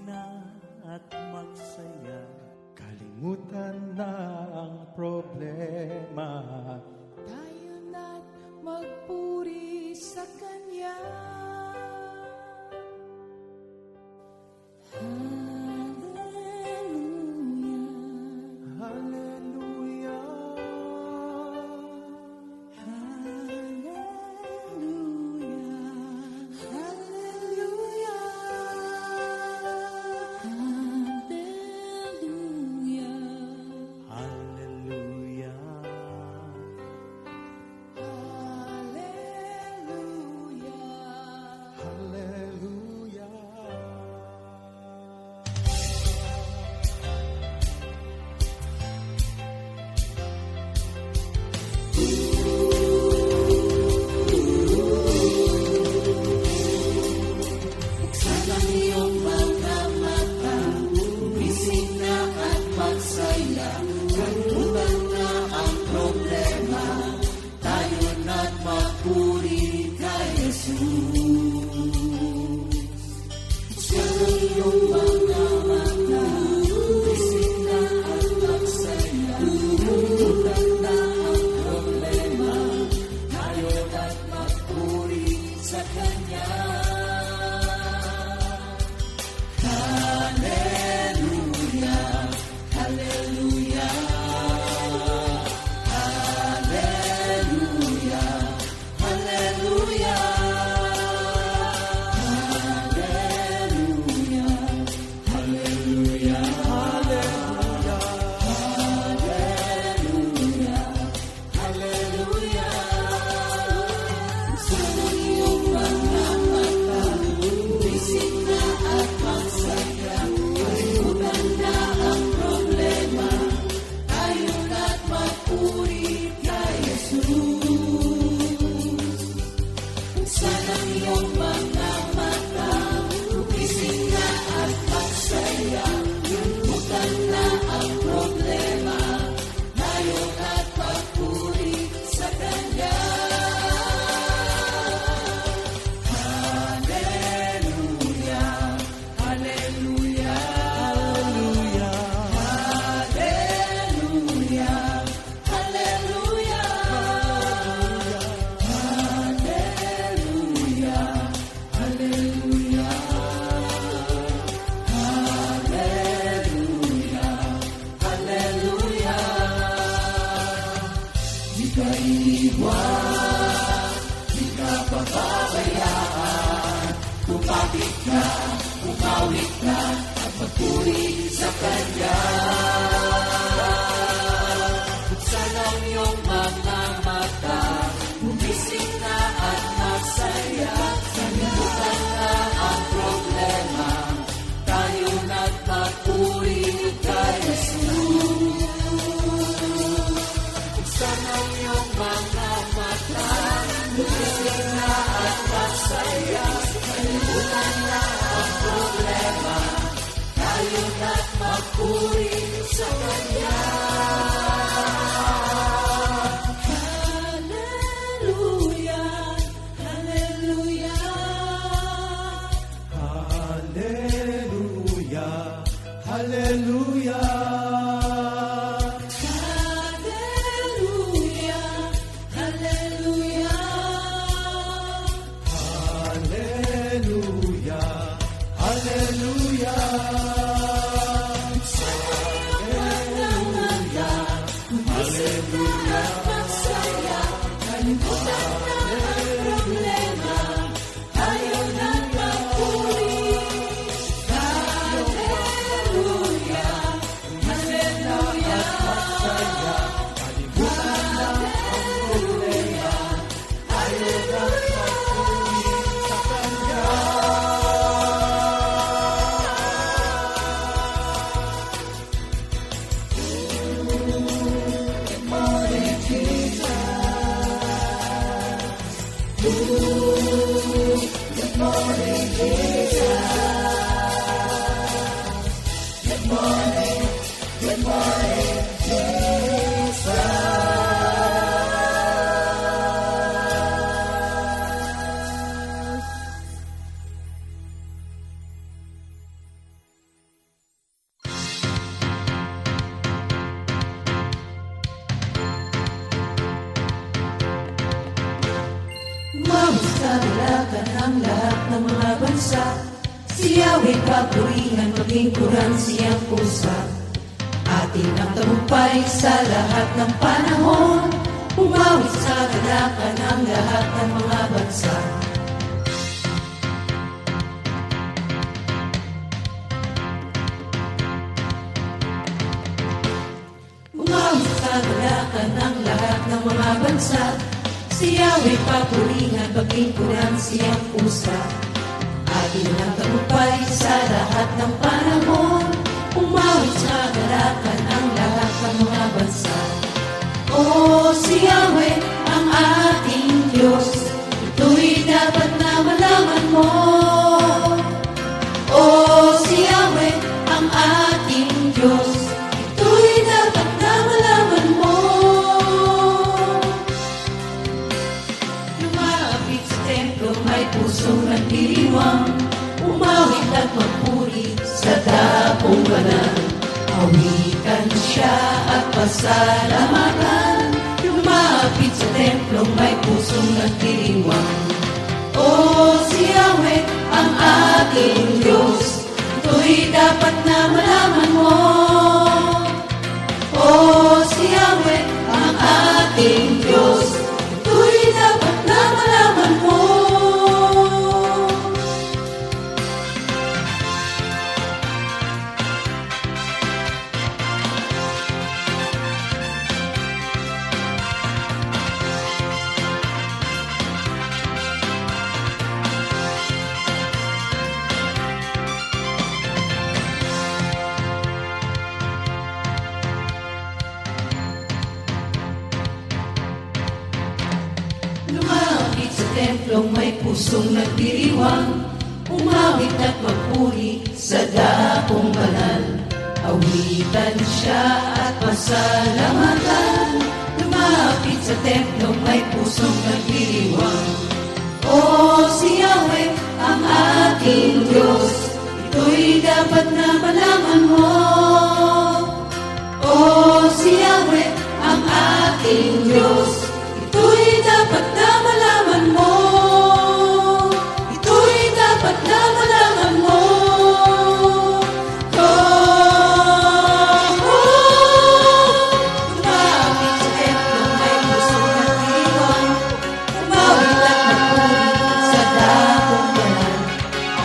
na at magsaya. Kalimutan na ang problema. Tayo na't magpuri sa Kanya. Hallelujah. kagalakan ng lahat ng mga bansa. Si Yahweh papurihan, maging kurang siyang pusa. Atin ang tagumpay sa lahat ng panahon, umawit sa kagalakan ng lahat ng mga bansa. Umawit sa kagalakan ng lahat ng mga bansa. Si Yahweh papurihan, maging kurang siyang pusa. Atin ang tagumpay sa lahat ng panahon, umawit sa kagalakan ng lahat ng mga bansa. O si Yahweh ang ating Diyos, ito'y dapat na malaman mo. O si Yahweh ang ating Diyos, ito'y dapat na malaman mo. Lumapit sa templo, may pusong nagdiriwang, umawit at magpuri sa dapong banal. Awitan siya at pasalamatan, lumapit sa templo, may pusong nagdiriwang. O si Yahweh ang ating Diyos, ito'y dapat na malaman mo. O si Yahweh ang ating Diyos, ito'y dapat na malaman mo. Lumapit sa templong may pusong nagdiriwang, umawit at magpuri sa dapong banal. Awitan siya at pasalamatan, lumapit sa templong may pusong nagdiriwang. O si Yahweh ang ating Diyos, ito'y dapat na malaman mo. O si Yahweh ang ating Diyos, ito'y dapat na malaman mo. Ito'y dapat na malaman mo. Lumapit sa templong may pusong nagdiriwang, umawit at magpuri sa dapong banal.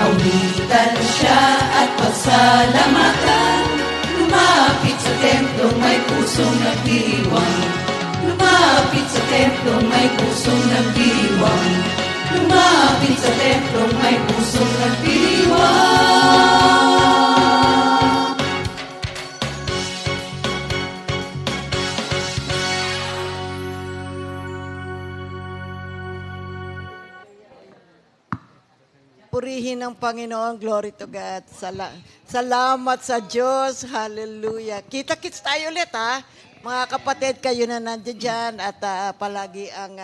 Awitan siya at pasalamatan, lumapit sa templong may pusong nagdiriwang. Lumapit sa templong may pusong nagdiriwang, lumapit sa templong may pusong nagdiriwang. Purihin ang Panginoon. Glory to God. Salamat sa Diyos. Hallelujah. Kita-kits tayo ulit, ha? Mga kapatid, kayo na nandiyan dyan at palagi ang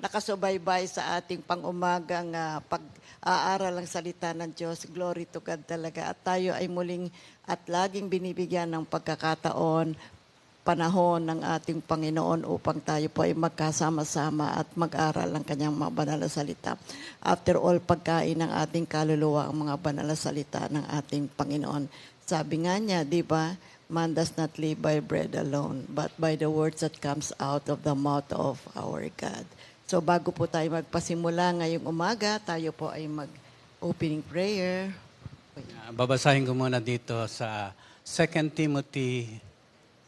nakasubaybay sa ating pang-umagang pag-aaral ng salita ng Diyos. Glory to God talaga. At tayo ay muling at laging binibigyan ng pagkakataon, panahon ng ating Panginoon upang tayo po ay magkasama-sama at mag-aral ng kanyang mga banal na salita. After all, pagkain ng ating kaluluwa ang mga banal na salita ng ating Panginoon. Sabi nga niya, di ba, man does not live by bread alone, but by the words that comes out of the mouth of our God. So bago po tayo magpasimula ngayong umaga, tayo po ay mag-opening prayer. Babasahin ko muna dito sa 2 Timothy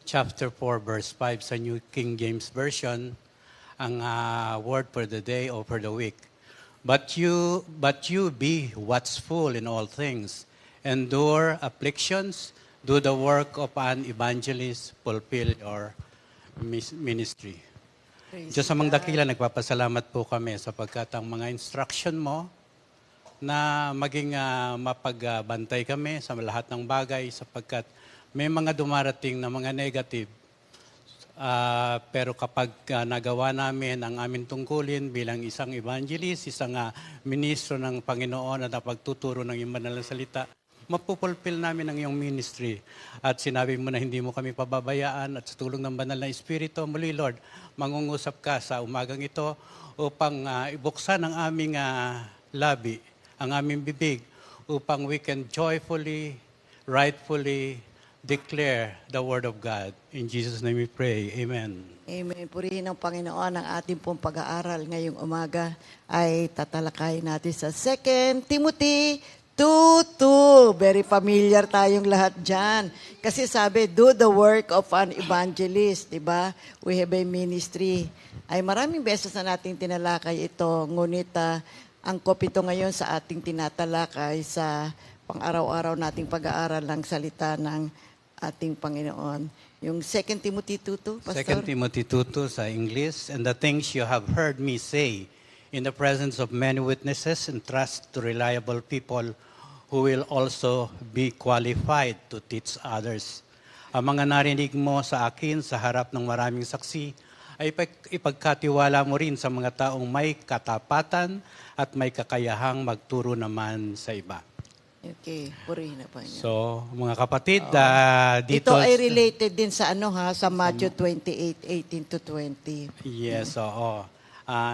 chapter 4, verse 5 sa New King James Version, ang word for the day or for the week. But you be watchful in all things, endure afflictions, do the work of an evangelist, fulfill your ministry. Diyos amang dakila, nagpapasalamat po kami sapagkat ang mga instruction mo na maging mapagbantay kami sa lahat ng bagay sapagkat may mga dumarating na mga negative. Pero kapag nagawa namin ang aming tungkulin bilang isang evangelist, isang ministro ng Panginoon at napagtuturo ng iyong banal na salita, mapupulfill namin ang iyong ministry. At sinabi mo na hindi mo kami pababayaan at sa tulong ng banal na Espiritu, muli Lord, mangungusap ka sa umagang ito upang ibuksan ang aming labi, ang aming bibig, upang we can joyfully, rightfully declare the Word of God. In Jesus' name we pray. Amen. Amen. Purihin ng Panginoon. Ang ating pong pag-aaral ngayong umaga ay tatalakayin natin sa 2 Timothy 2:2. Very familiar tayong lahat dyan. Kasi sabi, do the work of an evangelist. Diba? We have a ministry. Ay maraming beses na nating tinalakay ito. Ngunit ang kopito ngayon sa ating tinatalakay sa pang-araw-araw nating pag-aaral ng salita ng ating Panginoon. Yung 2 Timothy 2:2, Pastor? 2 Timothy 2:2 sa English, and the things you have heard me say in the presence of many witnesses, entrust to reliable people who will also be qualified to teach others. Ang mga narinig mo sa akin sa harap ng maraming saksi ay ipagkatiwala mo rin sa mga taong may katapatan at may kakayahang magturo naman sa iba. Okay, purihin na po niya. So, mga kapatid, dito... Ito ay related din sa sa Matthew 28:18-20. Yes, oo.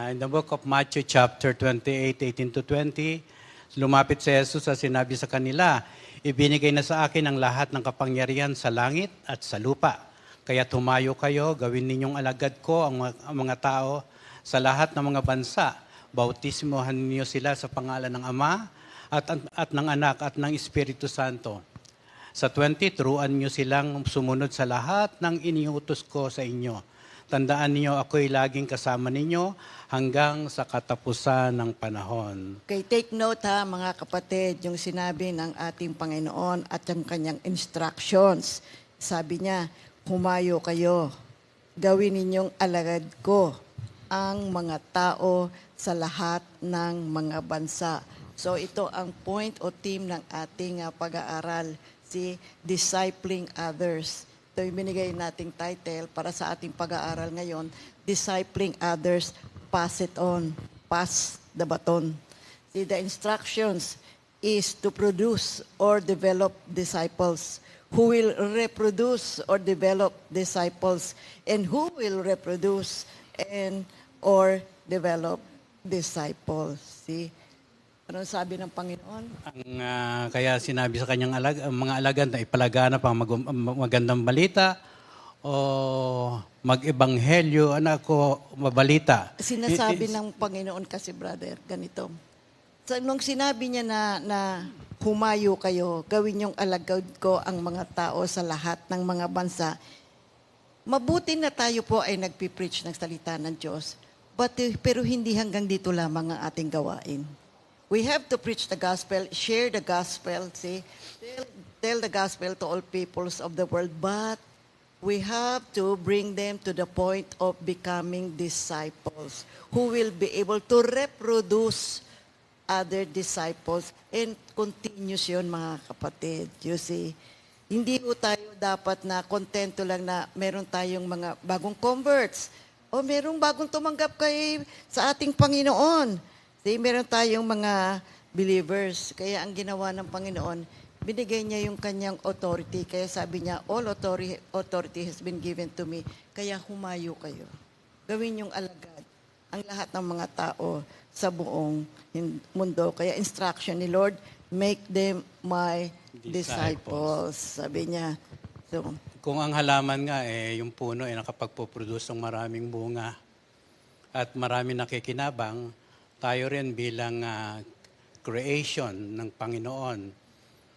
In the book of Matthew chapter 28:18-20, lumapit si Jesus at sinabi sa kanila, ibinigay na sa akin ang lahat ng kapangyarihan sa langit at sa lupa. Kaya tumayo kayo, gawin ninyong alagad ko ang mga tao sa lahat ng mga bansa. Bautismohan niyo sila sa pangalan ng Ama, at ng Anak at ng Espiritu Santo. Sa 20, turuan niyo silang sumunod sa lahat ng iniutos ko sa inyo. Tandaan niyo, ako'y laging kasama ninyo hanggang sa katapusan ng panahon. Okay, take note mga kapatid, yung sinabi ng ating Panginoon at yung kanyang instructions. Sabi niya, humayo kayo, gawin ninyong alagad ko ang mga tao sa lahat ng mga bansa. So ito ang point o theme ng ating pag-aaral, si Discipling Others. Ito yung binigay nating title para sa ating pag-aaral ngayon, Discipling Others, Pass It On, Pass the Baton. See, the instructions is to produce or develop disciples who will reproduce or develop disciples and who will reproduce and or develop disciples. See? Ano sabi ng Panginoon? Kaya sinabi sa kanyang mga alagad na ipalaganap ang magandang balita o mag-ebanghelyo, mabalita. Sinasabi ng Panginoon kasi, brother, ganito. Nung sinabi niya na humayo kayo, gawin yung alagad ko ang mga tao sa lahat ng mga bansa, mabuti na tayo po ay nagpipreach ng salita ng Diyos, pero hindi hanggang dito lamang ang ating gawain. We have to preach the gospel, share the gospel, tell the gospel to all peoples of the world, but we have to bring them to the point of becoming disciples who will be able to reproduce other disciples and continuous yun, mga kapatid. You see, hindi po tayo dapat na kontento lang na meron tayong mga bagong converts o merong bagong tumanggap sa ating Panginoon. Meron tayong mga believers. Kaya ang ginawa ng Panginoon, binigay niya yung kanyang authority. Kaya sabi niya, all authority has been given to me. Kaya humayo kayo. Gawin yung alagad ang lahat ng mga tao sa buong mundo. Kaya instruction ni Lord, make them my disciples. Sabi niya. So, kung ang halaman nga, yung puno ay nakapagpo-produce ng maraming bunga at marami nakikinabang, tayo rin bilang creation ng Panginoon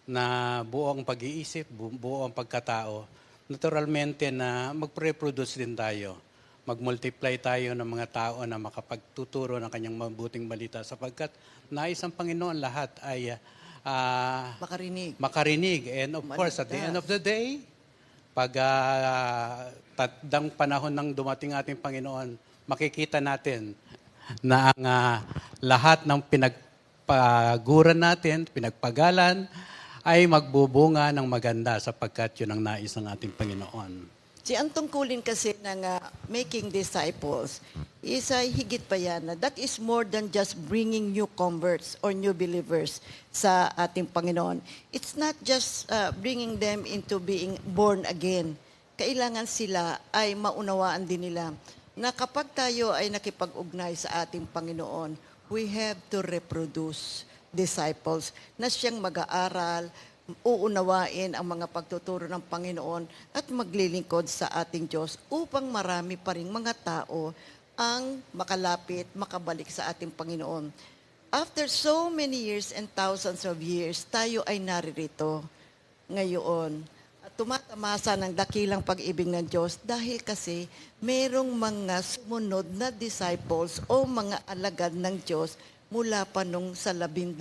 na buo ang pag-iisip, buo ang pagkatao, naturalmente na mag-reproduce din tayo. Mag-multiply tayo ng mga tao na makapagtuturo ng kanyang mabuting balita sapagkat nais ang Panginoon lahat ay makarinig. And of course, at the end of the day, pag tandang panahon ng dumating ating Panginoon, makikita natin na ang lahat ng pinagpaguran natin, pinagpagalan, ay magbubunga ng maganda sapagkat yun ang nais ng ating Panginoon. Ang tungkulin kasi ng making disciples is higit pa yan. That is more than just bringing new converts or new believers sa ating Panginoon. It's not just bringing them into being born again. Kailangan sila ay maunawaan din nila na kapag tayo ay nakipag-ugnay sa ating Panginoon, we have to reproduce disciples na siyang mag-aaral, uunawain ang mga pagtuturo ng Panginoon at maglilingkod sa ating Diyos upang marami pa ring mga tao ang makalapit, makabalik sa ating Panginoon. After so many years and thousands of years, tayo ay naririto ngayon. At tumatamasa ng dakilang pag-ibig ng Diyos dahil kasi merong mga sumunod na disciples o mga alagad ng Diyos mula pa nung sa 12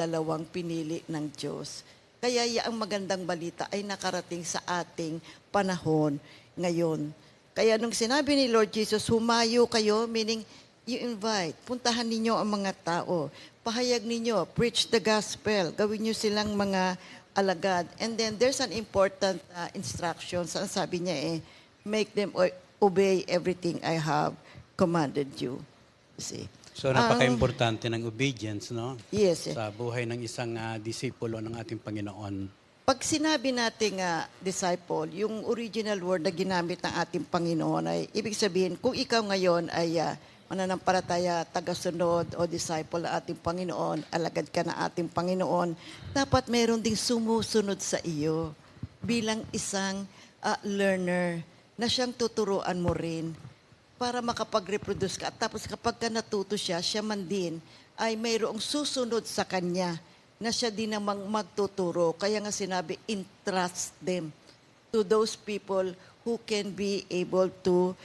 pinili ng Diyos. Kaya ang magandang balita ay nakarating sa ating panahon ngayon. Kaya nung sinabi ni Lord Jesus, humayo kayo, meaning you invite, puntahan ninyo ang mga tao, pahayag ninyo, preach the gospel, gawin nyo silang mga alagad. And then there's an important instruction. Sabi niya make them obey everything I have commanded you. See? So napaka-importante ng obedience, no? Yes. Sa buhay ng isang disipulo ng ating Panginoon. Pag sinabi nating disciple, yung original word na ginamit ng ating Panginoon ay ibig sabihin, kung ikaw ngayon ay mananampalataya, tagasunod o disciple ng ating Panginoon, alagad ka na ating Panginoon, dapat meron ding sumusunod sa iyo bilang isang learner na siyang tuturuan mo rin para makapag-reproduce ka. At tapos kapag ka natuto siya, siya man din ay mayroong susunod sa kanya na siya din namang magtuturo. Kaya nga sinabi, entrust them to those people who can be able to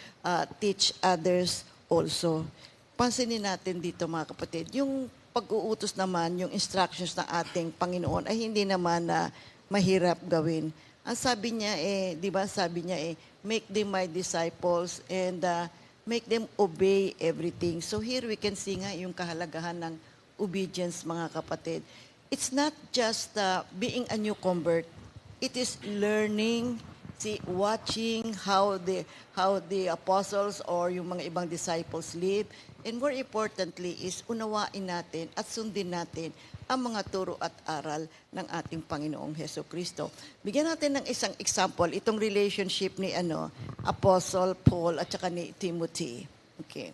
teach others also. Pansinin natin dito mga kapatid, yung pag-uutos naman, yung instructions ng ating Panginoon ay hindi naman mahirap gawin. Ang sabi niya di ba sabi niya make them my disciples and make them obey everything. So here we can see nga yung kahalagahan ng obedience mga kapatid. It's not just being a new convert. It is learning, watching how the apostles or yung mga ibang disciples live. And more importantly is unawain natin at sundin natin ang mga turo at aral ng ating Panginoong Hesukristo. Bigyan natin ng isang example, itong relationship ni Apostle Paul at saka ni Timothy. Okay.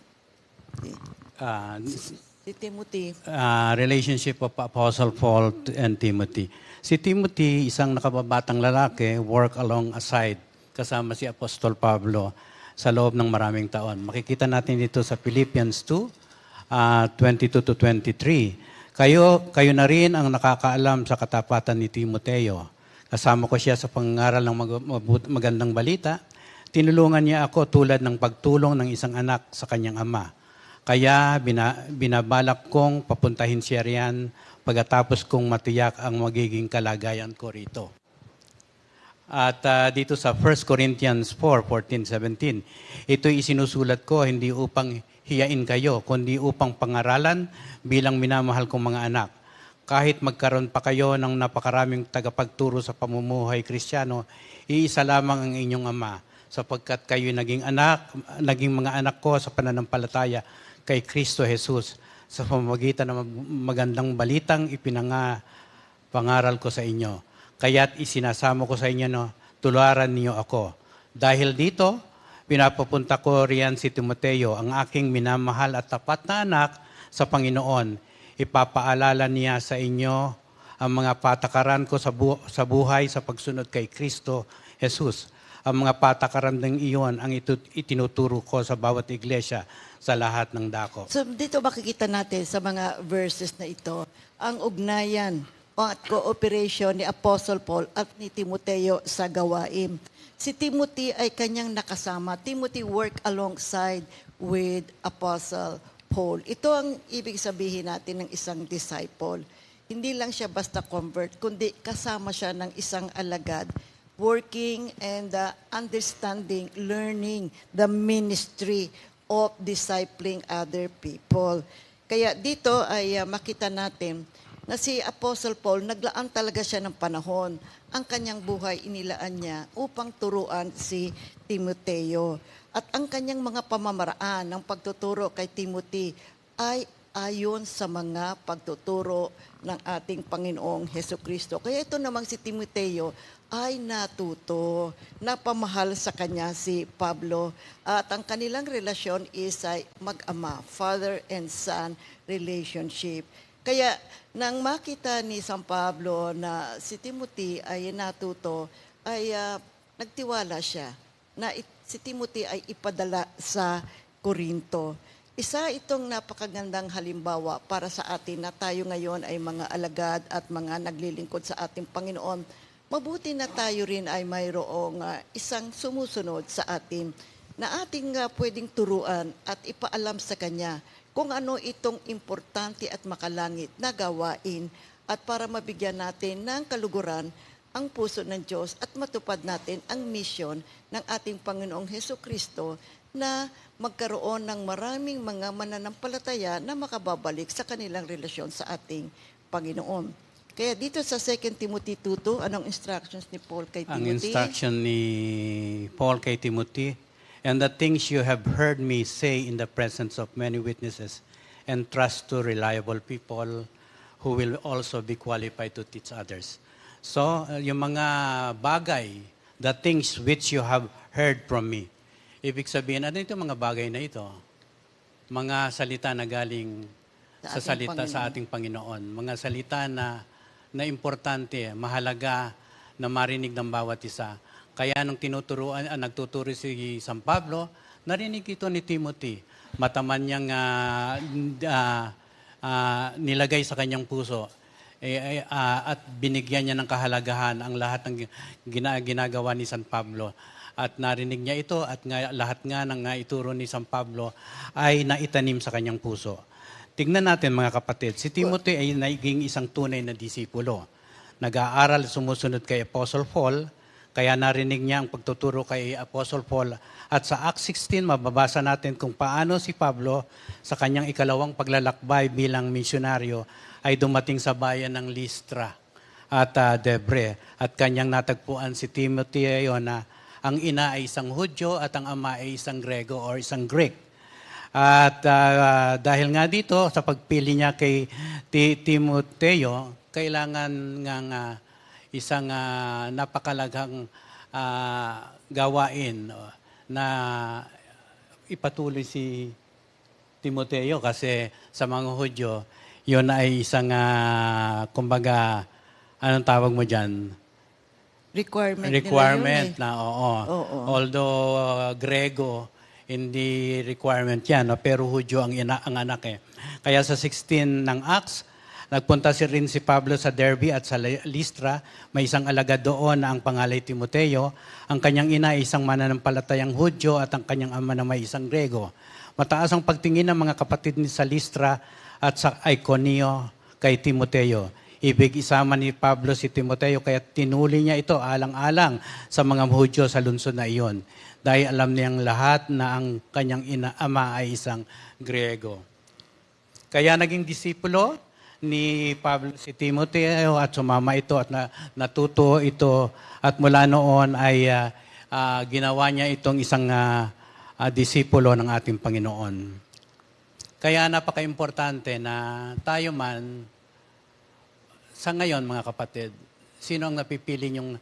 Si Timothy. Relationship of Apostle Paul and Timothy. Si Timothy, isang nakababatang lalaki, work alongside kasama si Apostol Pablo sa loob ng maraming taon. Makikita natin dito sa Philippians 2, 22 to 23. Kayo na rin ang nakakaalam sa katapatan ni Timoteo. Kasama ko siya sa pangaral ng magandang balita. Tinulungan niya ako tulad ng pagtulong ng isang anak sa kanyang ama. Kaya binabalak kong papuntahin siya riyan pagkatapos kong matiyak ang magiging kalagayan ko rito. At dito sa 1 Corinthians 4:14-17, ito'y isinusulat ko hindi upang hiyain kayo, kundi upang pangaralan bilang minamahal kong mga anak. Kahit magkaroon pa kayo ng napakaraming tagapagturo sa pamumuhay Kristiyano, iisa lamang ang inyong ama, sapagkat kayo naging mga anak ko sa pananampalataya kay Kristo Jesus sa pamamagitan ng magandang balitang pangaral ko sa inyo. Kaya't isinasamo ko sa inyo, tularan niyo ako. Dahil dito, pinapapunta ko riyan si Timoteo, ang aking minamahal at tapat na anak sa Panginoon. Ipapaalala niya sa inyo ang mga patakaran ko sa buhay sa pagsunod kay Kristo Jesus. Ang mga patakaran ng iyon ang itinuturo ko sa bawat iglesia sa lahat ng dako. So dito makikita natin sa mga verses na ito, ang ugnayan at cooperation ni Apostle Paul at ni Timoteo sa gawain. Si Timothy ay kanyang nakasama. Timothy worked alongside with Apostle Paul. Ito ang ibig sabihin natin ng isang disciple. Hindi lang siya basta convert, kundi kasama siya ng isang alagad, working and understanding, learning the ministry of discipling other people. Kaya dito ay makita natin na si Apostle Paul, naglaan talaga siya ng panahon. Ang kanyang buhay inilaan niya upang turuan si Timoteo. At ang kanyang mga pamamaraan ng pagtuturo kay Timothy ay ayon sa mga pagtuturo ng ating Panginoong Hesukristo. Kaya ito namang si Timoteo ay natuto. Napamahal sa kanya si Pablo. At ang kanilang relasyon is ay mag-ama, father and son relationship. Kaya nang makita ni San Pablo na si Timothy ay natuto, ay nagtiwala siya na si Timothy ay ipadala sa Korinto. Isa itong napakagandang halimbawa para sa atin na tayo ngayon ay mga alagad at mga naglilingkod sa ating Panginoon. Mabuti na tayo rin ay mayroong isang sumusunod sa atin na ating pwedeng turuan at ipaalam sa Kanya kung ano itong importante at makalangit na gawain at para mabigyan natin ng kaluguran ang puso ng Diyos at matupad natin ang misyon ng ating Panginoong Hesukristo na magkaroon ng maraming mga mananampalataya na makababalik sa kanilang relasyon sa ating Panginoon. Kaya dito sa 2 Timothy 2:2, anong instructions ni Paul kay Timothy? Ang instruction ni Paul kay Timothy, and the things you have heard me say in the presence of many witnesses, entrust to reliable people who will also be qualified to teach others. So, yung mga bagay, the things which you have heard from me. Ibig sabihin, ano ito mga bagay na ito? Mga salita na galing sa ating Panginoon. Mga salita na importante, mahalaga na marinig ng bawat isa. Kaya nung nagtuturo si San Pablo, narinig ito ni Timothy. Mataman niyang nilagay sa kanyang puso at binigyan niya ng kahalagahan ang lahat ng ginagawa ni San Pablo. At narinig niya ito at lahat nga ng ituro ni San Pablo ay naitanim sa kanyang puso. Tignan natin mga kapatid, si Timothy ay naging isang tunay na disipulo. Nag-aaral, sumusunod kay Apostle Paul, kaya narinig niya ang pagtuturo kay Apostle Paul. At sa Acts 16, mababasa natin kung paano si Pablo sa kanyang ikalawang paglalakbay bilang misyonaryo ay dumating sa bayan ng Lystra at Debre. At kanyang natagpuan si Timothy na ang ina ay isang Hudyo at ang ama ay isang Grego or isang Greek. At dahil nga dito, sa pagpili niya kay Timoteo, kailangan ng isang napakalagang gawain na ipatuloy si Timoteo kasi sa mga Hudyo, yun ay isang, kumbaga, anong tawag mo dyan? Requirement na, oo. Although Grego, hindi requirement yan, pero Hudyo ang anak eh. Kaya sa 16 ng Acts, nagpunta rin si Pablo sa Derbe at sa Lystra. May isang alagad doon na ang pangalay Timoteo. Ang kanyang ina ay isang mananampalatayang Hudyo at ang kanyang ama na may isang Grego. Mataas ang pagtingin ng mga kapatid ni sa Lystra at sa Iconio kay Timoteo. Ibig isama ni Pablo si Timoteo kaya tinuli niya ito alang-alang sa mga Hudyo sa lungsod na iyon. Dahil alam niyang lahat na ang kanyang ama ay isang Grego. Kaya naging disipulo ni Pablo si Timoteo at sumama ito at natuto ito at mula noon ay ginawa niya itong isang disipulo ng ating Panginoon. Kaya napaka-importante na tayo man sa ngayon mga kapatid, sino ang napipili niyong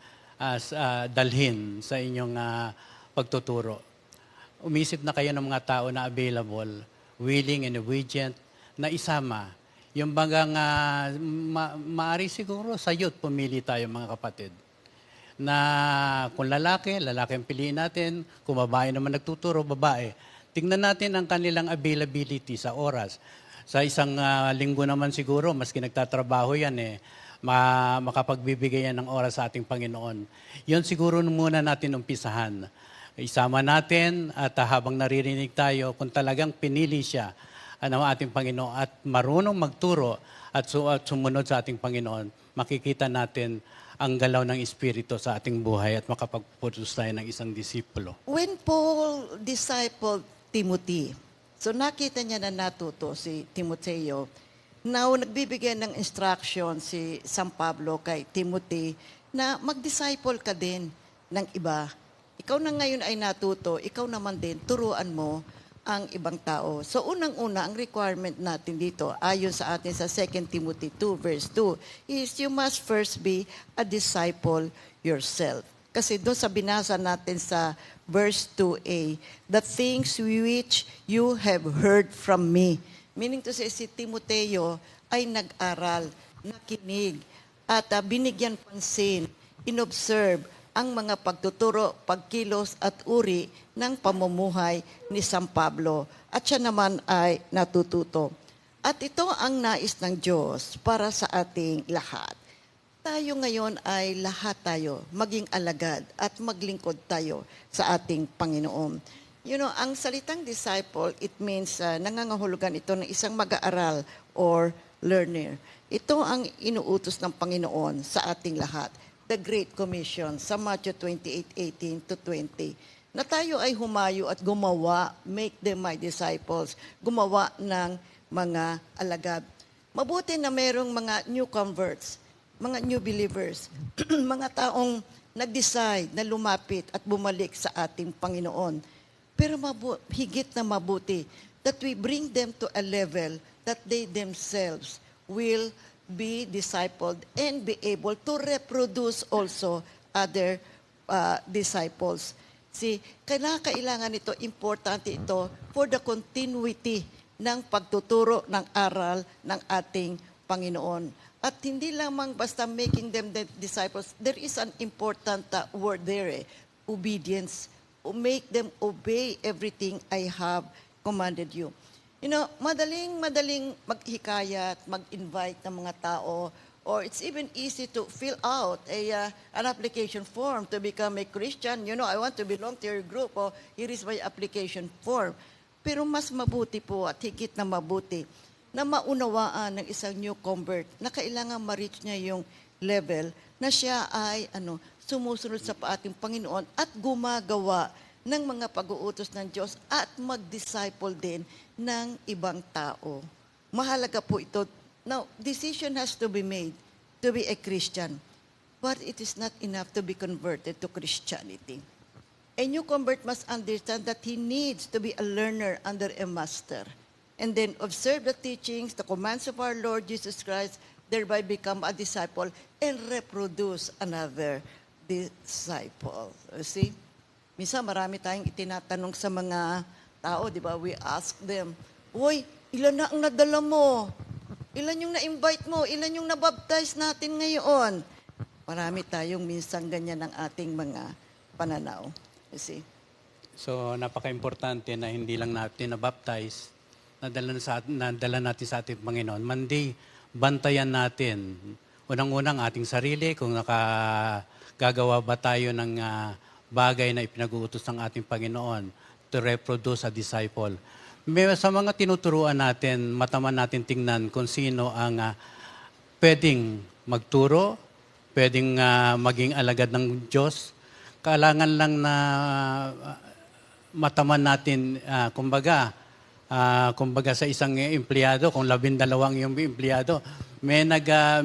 dalhin sa inyong pagtuturo? Umisip na kayo ng mga tao na available, willing and obedient na isama. Yung bagang maaari siguro sa youth, pumili tayo mga kapatid. Na kung lalaki ang piliin natin. Kung babae naman nagtuturo, babae. Tingnan natin ang kanilang availability sa oras. Sa isang linggo naman siguro, maski nagtatrabaho yan makapagbibigay yan ng oras sa ating Panginoon. Yun siguro muna natin umpisahan. Isama natin at habang naririnig tayo, kung talagang pinili siya ng ating Panginoon at marunong magturo at sumunod sa ating Panginoon, makikita natin ang galaw ng Espiritu sa ating buhay at makapagputos tayo ng isang disipulo. When Paul discipled Timothy, so nakita niya na natuto si Timoteo, now nagbibigay ng instruction si San Pablo kay Timothy na mag-disciple ka din ng iba. Ikaw na ngayon ay natuto, ikaw naman din, turuan mo ang ibang tao. So unang-una, ang requirement natin dito, ayon sa atin sa 2 Timothy 2 verse 2, is you must first be a disciple yourself. Kasi doon sa binasa natin sa verse 2a, the things which you have heard from me. Meaning to say, si Timoteo ay nag-aral, nakinig, at binigyan pansin, inobserve ang mga pagtuturo, pagkilos at uri ng pamumuhay ni San Pablo. At siya naman ay natututo. At ito ang nais ng Diyos para sa ating lahat. Tayo ngayon ay lahat tayo maging alagad at maglingkod tayo sa ating Panginoon. You know, ang salitang disciple, it means nangangahulugan ito ng isang mag-aaral or learner. Ito ang inuutos ng Panginoon sa ating lahat. The Great Commission sa Matthew 28:18 to 20. Na tayo ay humayo at gumawa, make them my disciples, gumawa ng mga alagad. Mabuti na merong mga new converts, mga new believers, mga taong nag-decide na lumapit at bumalik sa ating Panginoon. Pero higit na mabuti that we bring them to a level that they themselves will be discipled and be able to reproduce also other disciples. See, kailangan ito, importante ito for the continuity ng pagtuturo ng aral ng ating Panginoon. At hindi lamang basta making them the disciples, there is an important word there, obedience. Make them obey everything I have commanded you. You know, madaling maghikayat, mag-invite ng mga tao, or it's even easy to fill out an application form to become a Christian. You know, I want to belong to your group, or here is my application form. Pero mas mabuti po at higit na mabuti na maunawaan ng isang new convert na kailangan ma-reach niya yung level na siya ay sumusunod sa ating Panginoon at gumagawa ng mga pag-uutos ng Diyos at mag-disciple din ng ibang tao. Mahalaga po ito. Now, decision has to be made to be a Christian, but it is not enough to be converted to Christianity. A new convert must understand that he needs to be a learner under a master, and then observe the teachings, the commands of our Lord Jesus Christ, thereby become a disciple and reproduce another disciple. See? Minsan marami tayong itinatanong sa mga tao, di ba? We ask them, "Uy, ilan na ang nadala mo? Ilan yung na-invite mo? Ilan yung nabaptize natin ngayon?" Marami tayong minsan ganyan ng ating mga pananaw. You see? So, napaka-importante na hindi lang natin na-baptize, nadala natin sa ating Panginoon. Mandi, bantayan natin. Unang-unang ating sarili, kung nakagagawa ba tayo ng bagay na ipinag-uutos ng ating Panginoon to reproduce a disciple. Sa mga tinuturuan natin, mataman natin tingnan kung sino ang pwedeng magturo, pwedeng maging alagad ng Diyos. Kailangan lang na mataman natin, kumbaga sa isang empleyado, kung 12 yung empleyado,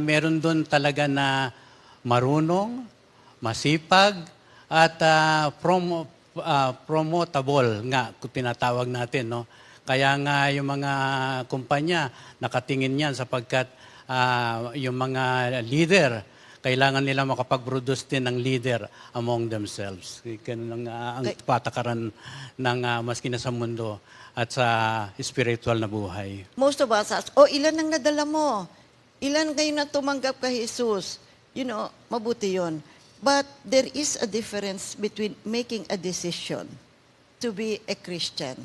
meron doon talaga na marunong, masipag, at promotable nga, kung tinatawag natin. No? Kaya nga yung mga kumpanya, nakatingin yan sapagkat yung mga leader, kailangan nila makapag-produce din ng leader among themselves. Ganun ang patakaran ng maski na sa mundo at sa spiritual na buhay. Most of us ask, ilan ang nadala mo? Ilan kayo na tumanggap kay Jesus? You know, mabuti yun. But there is a difference between making a decision to be a Christian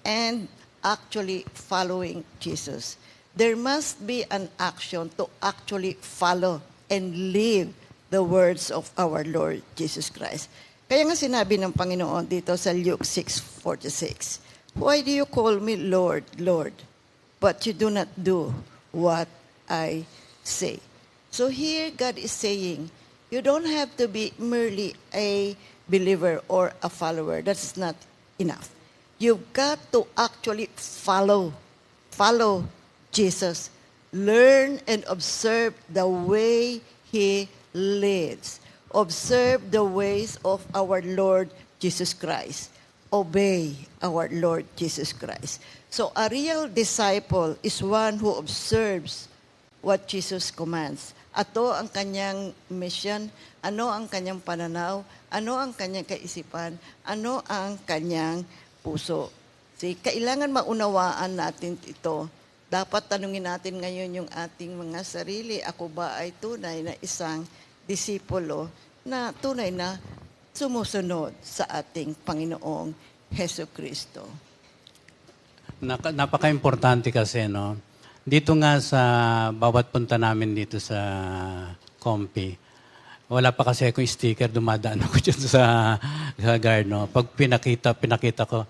and actually following Jesus. There must be an action to actually follow and live the words of our Lord Jesus Christ. Kaya nga sinabi ng Panginoon dito sa Luke 6:46, "Why do you call me Lord, Lord, but you do not do what I say?" So here God is saying, you don't have to be merely a believer or a follower. That's not enough. You've got to actually follow Jesus. Learn and observe the way He lives. Observe the ways of our Lord Jesus Christ. Obey our Lord Jesus Christ. So a real disciple is one who observes what Jesus commands Ato ang kanyang mission, ano ang kanyang pananaw, ano ang kanyang kaisipan, ano ang kanyang puso. Kailangan maunawaan natin ito. Dapat tanungin natin ngayon yung ating mga sarili. Ako ba ay tunay na isang disipulo na tunay na sumusunod sa ating Panginoong Hesus Kristo? Napaka-importante kasi, no? Dito nga sa bawat punta namin dito sa Compi, wala pa kasi akong sticker, dumadaan ako dyan sa guard, no? Pag pinakita ko,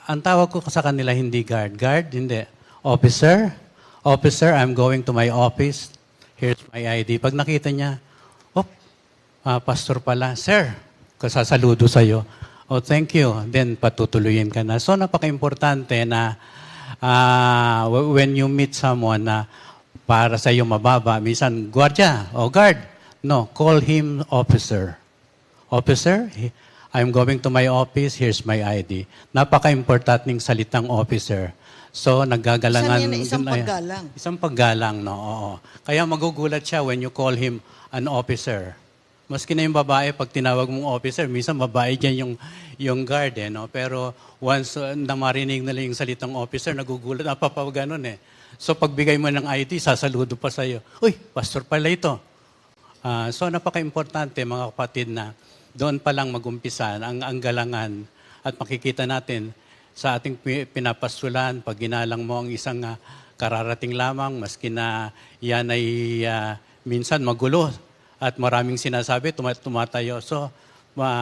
ang tawag ko sa kanila hindi guard. Guard, hindi. Officer, I'm going to my office. Here's my ID. Pag nakita niya, pastor pala. Sir, kasasaludo sa'yo. Oh, thank you. Then, patutuloyin ka na. So, napaka-importante na when you meet someone na para sa iyo mababa, minsan, guardia o guard. No, call him officer. Officer, I'm going to my office, here's my ID. Napaka-importanting salitang officer. So, naggagalangan. Isang paggalang. Isang paggalang, no? Oo. Kaya magugulat siya when you call him an officer. Maski na yung babae, pag tinawag mong officer, minsan babae dyan yung guard, no? Pero once na marinig nila yung salitang officer, nagugulat, napapaganon, eh. So, pagbigay mo ng ID, sasaludo pa sa'yo. Uy, pastor pala ito. So, napaka-importante, mga kapatid, na doon pa lang mag-umpisa ang galangan at makikita natin sa ating pinapasulan, pag ginalang mo ang isang kararating lamang, maski na yan ay minsan magulo at maraming sinasabi, tumatayo. So,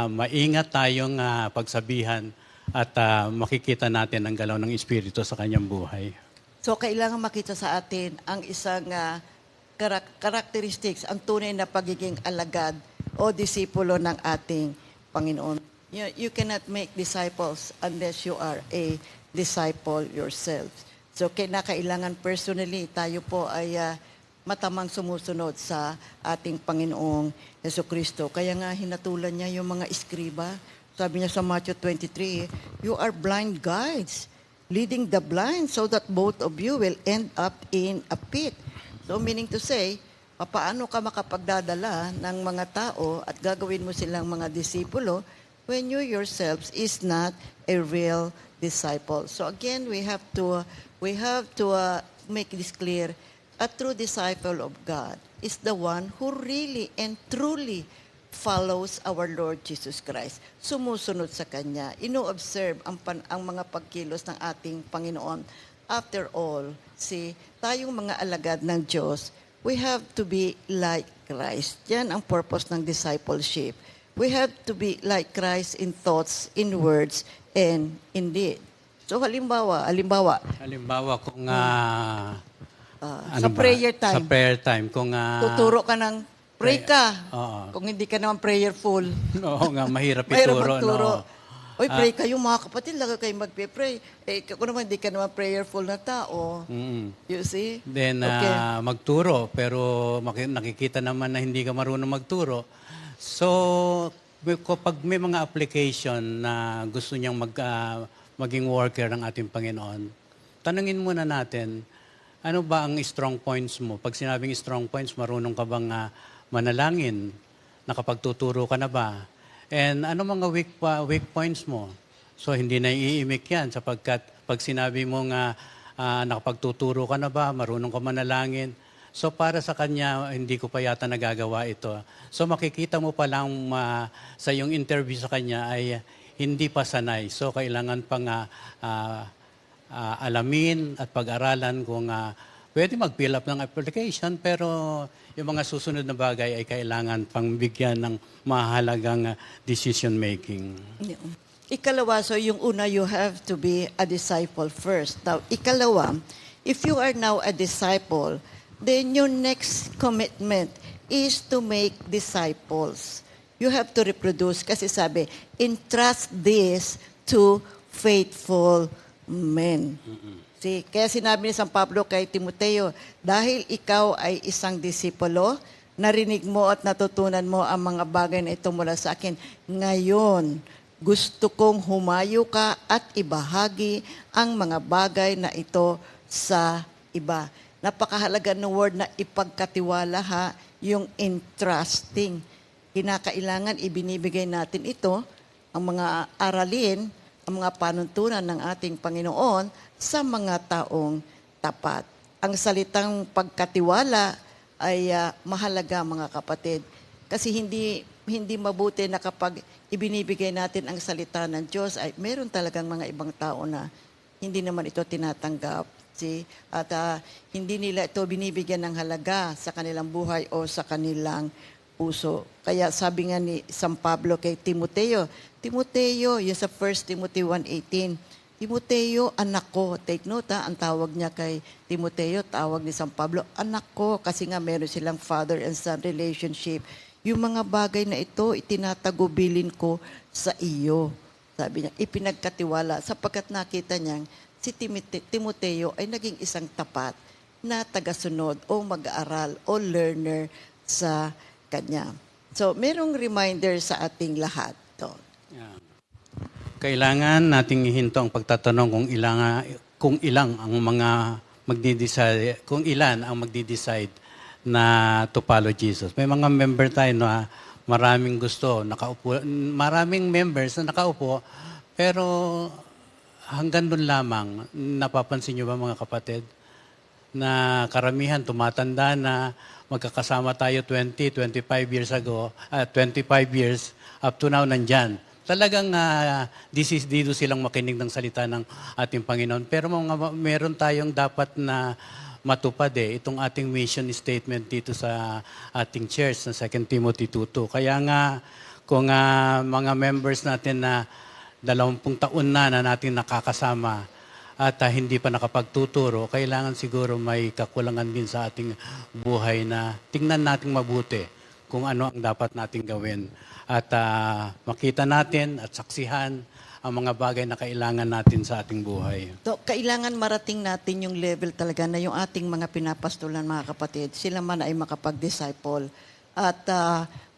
maingat tayong pagsabihan at makikita natin ang galaw ng Espiritu sa kanyang buhay. So, kailangan makita sa atin ang isang characteristics, ang tunay na pagiging alagad o disipulo ng ating Panginoon. You cannot make disciples unless you are a disciple yourself. So, kailangan personally, tayo po ay matamang sumusunod sa ating Panginoong Jesucristo. Kaya nga, hinatulan niya yung mga iskriba. Sabi niya sa Matthew 23, you are blind guides, leading the blind so that both of you will end up in a pit. So, meaning to say, paano ka makapagdadala ng mga tao at gagawin mo silang mga disipulo when you yourselves is not a real disciple. So again, we have to make this clear. A true disciple of God is the one who really and truly follows our Lord Jesus Christ. Sumusunod sa Kanya. Ino-observe ang mga pagkilos ng ating Panginoon. After all, tayong mga alagad ng Diyos, we have to be like Christ. Yan ang purpose ng discipleship. We have to be like Christ in thoughts, in words, and in deed. So halimbawa kung sa prayer time. Sa prayer time, kung tuturo ka ng pray ka. Oo. Kung hindi ka naman prayerful. Oo nga, mahirap Mahirap ituro. magturo. No? Oy, pray kayo mga kapatid, laga kayo magpe-pray. Kung naman hindi ka naman prayerful na tao. You see? Then, magturo, pero nakikita naman na hindi ka marunong magturo. So, kapag may mga application na gusto niyang maging worker ng ating Panginoon, tanungin muna natin, ano ba ang strong points mo? Pag sinabing strong points, marunong ka bang manalangin? Nakapagtuturo ka na ba? And ano mga weak points mo? So, hindi na iimik yan sapagkat pag sinabi mo nga nakapagtuturo ka na ba, marunong ka manalangin, so para sa kanya, hindi ko pa yata nagagawa ito. So makikita mo pa lang sa iyong interview sa kanya ay hindi pa sanay. So kailangan pang alamin at pag-aralan kung pwede mag-fill up ng application pero yung mga susunod na bagay ay kailangan pang bigyan ng mahalagang decision making. Ikalawa, so yung una, you have to be a disciple first. Now, ikalawa, if you are now a disciple, then your next commitment is to make disciples. You have to reproduce. Kasi sabi, entrust this to faithful men. See, kaya sinabi ni San Pablo kay Timoteo, dahil ikaw ay isang disipulo, narinig mo at natutunan mo ang mga bagay na ito mula sa akin. Ngayon, gusto kong humayo ka at ibahagi ang mga bagay na ito sa iba. Napakahalaga ng word na ipagkatiwala ha, yung entrusting. Kinakailangan ibinibigay natin ito, ang mga aralin, ang mga panuntunan ng ating Panginoon sa mga taong tapat. Ang salitang pagkatiwala ay mahalaga mga kapatid. Kasi hindi mabuti na kapag ibinibigay natin ang salita ng Diyos, ay meron talagang mga ibang tao na hindi naman ito tinatanggap. At hindi nila ito binibigyan ng halaga sa kanilang buhay o sa kanilang puso. Kaya sabi nga ni San Pablo kay Timoteo, yung sa 1 Timothy 1:18, Timoteo, anak ko. Take note ang tawag niya kay Timoteo, tawag ni San Pablo, anak ko, kasi nga meron silang father and son relationship. Yung mga bagay na ito, itinatagubilin ko sa iyo. Sabi niya, ipinagkatiwala sapagkat nakita niyang si Timoteo ay naging isang tapat na tagasunod o mag-aaral o learner sa kanya. So, merong reminder sa ating lahat. Yeah. Kailangan nating ihinto ang pagtatanong kung ilan ang magdi-decide na to follow Jesus. May mga member tayo na maraming members na nakaupo, pero hanggang doon lamang. Napapansin niyo ba mga kapatid? Na karamihan tumatanda na magkakasama tayo 25 years ago, 25 years up to now nandyan. Talagang dito silang makinig ng salita ng ating Panginoon. Pero meron tayong dapat na matupad itong ating mission statement dito sa ating church na 2 Timothy 2:2. Kaya nga kung mga members natin na 20 taon na natin nakakasama at hindi pa nakapagtuturo, kailangan siguro may kakulangan din sa ating buhay na tingnan natin mabuti kung ano ang dapat nating gawin. At makita natin at saksihan ang mga bagay na kailangan natin sa ating buhay. So, kailangan marating natin yung level talaga na yung ating mga pinapastolan, mga kapatid, sila man ay makapag-disciple. At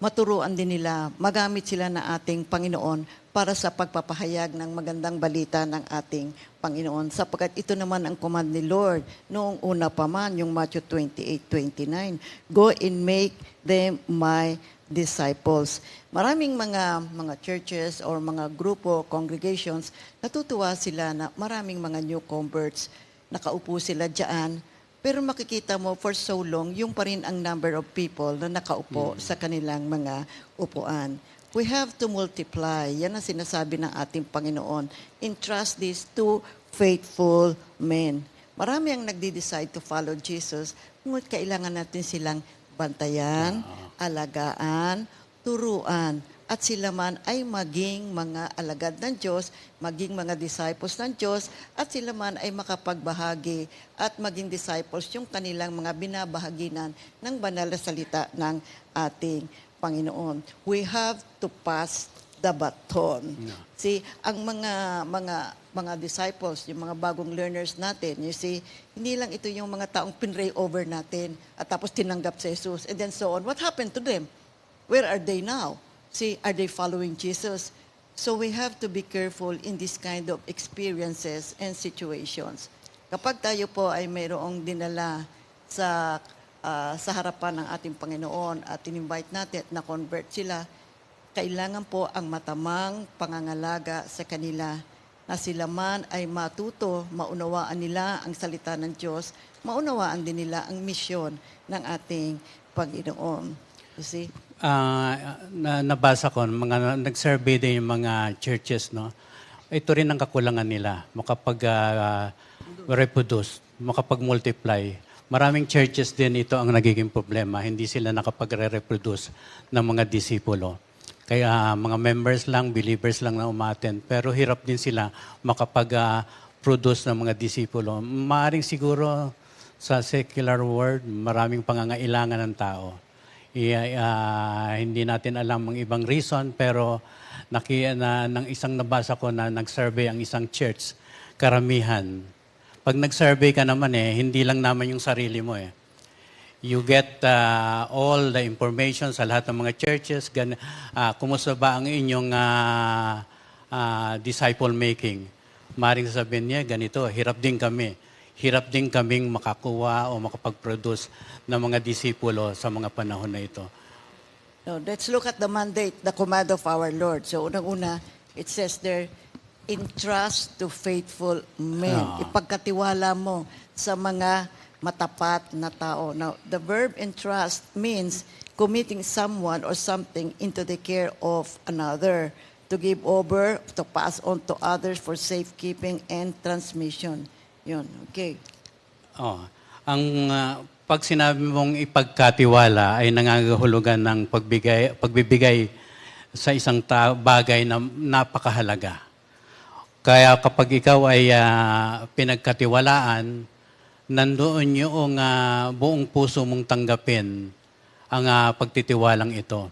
maturuan din nila, magamit sila na ating Panginoon para sa pagpapahayag ng magandang balita ng ating Panginoon. Sapagkat ito naman ang command ni Lord noong una pa man, yung Matthew 28:29. Go and make them my disciples. Maraming mga churches or mga grupo, congregations, natutuwa sila na maraming mga new converts. Nakaupo sila dyan. Pero makikita mo, for so long, yung pa rin ang number of people na nakaupo sa kanilang mga upuan. We have to multiply. Yan ang sinasabi ng ating Panginoon. Entrust this to faithful men. Marami ang nagde-decide to follow Jesus, ngunit kailangan natin silang bantayan, alagaan, turuan, at sila man ay maging mga alagad ng Diyos, maging mga disciples ng Diyos, at sila man ay makapagbahagi at maging disciples yung kanilang mga binabahaginan ng banal na salita ng ating Panginoon. We have to pass the baton. No. See, ang mga disciples, yung mga bagong learners natin, you see, hindi lang ito yung mga taong pinray over natin at tapos tinanggap si Jesus and then so on. What happened to them? Where are they now? See, are they following Jesus? So we have to be careful in this kind of experiences and situations. Kapag tayo po ay mayroong dinala sa harapan ng ating Panginoon at in-invite natin na convert sila, kailangan po ang matamang pangangalaga sa kanila na sila man ay matuto, maunawaan nila ang salita ng Diyos, maunawaan din nila ang misyon ng ating Panginoon. You see? Nabasa ko, nag-survey din yung mga churches, no? Ito rin ang kakulangan nila, makapag-reproduce, makapag-multiply. Maraming churches din ito ang nagiging problema, hindi sila nakapag-reproduce ng mga disipulo. Kaya mga members lang, believers lang na umattend, pero hirap din sila makapag-produce ng mga disipulo. Maaring siguro sa secular world, maraming pangangailangan ng tao. Hindi natin alam ang ibang reason, pero nang isang nabasa ko na nag-survey ang isang church, karamihan. Pag nag-survey ka naman hindi lang naman yung sarili mo You get all the information sa lahat ng mga churches. Kumusta ba ang inyong disciple making? Maring sasabihin niya, ganito, hirap din kami. hirap din kaming makakuha o makapag-produce ng mga disipulo sa mga panahon na ito. No, let's look at the mandate, the command of our Lord. So, unang-una, it says there, entrust to faithful men. Ipagkatiwala mo sa mga matapat na tao. Now, the verb entrust means committing someone or something into the care of another, to give over, to pass on to others for safekeeping and transmission. Yun, okay. Pag sinabi mong ipagkatiwala ay nangangahulugan ng pagbibigay sa isang bagay na napakahalaga. Kaya kapag ikaw ay pinagkatiwalaan, nandoon yung buong puso mong tanggapin ang pagtitiwalang ito.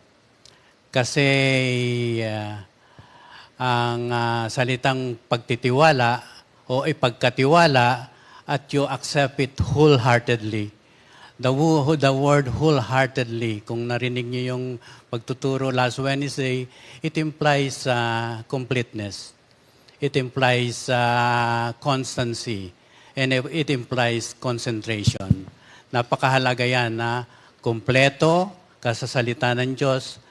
Kasi ang salitang pagtitiwala o ipagkatiwala at you accept it wholeheartedly. The word wholeheartedly, kung narinig niyo yung pagtuturo last Wednesday, it implies completeness. It implies constancy. And it implies concentration. Napakahalaga yan na kumpleto ka sa salita ng Diyos,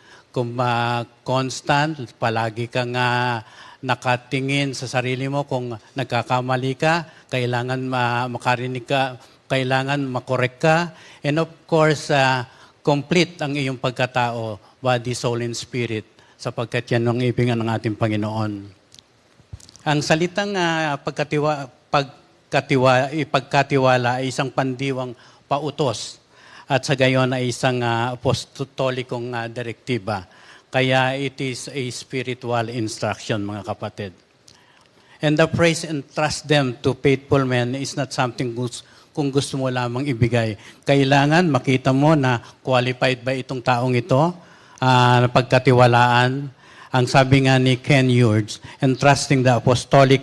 constant, palagi kang nakatingin sa sarili mo. Kung nagkakamali ka, kailangan makarinig ka, kailangan makorek ka. And of course, complete ang iyong pagkatao, body, soul, and spirit, sapagkat yan ang ibingan ng ating Panginoon. Ang salitang ipagkatiwala ay isang pandiwang pautos at sa gayon ay isang apostolikong direktiba. Kaya it is a spiritual instruction, mga kapatid. And the praise and trust them to faithful men is not something kung gusto mo lamang ibigay. Kailangan makita mo na qualified ba itong taong ito, na pagkatiwalaan. Ang sabi nga ni Ken Hughes, entrusting the apostolic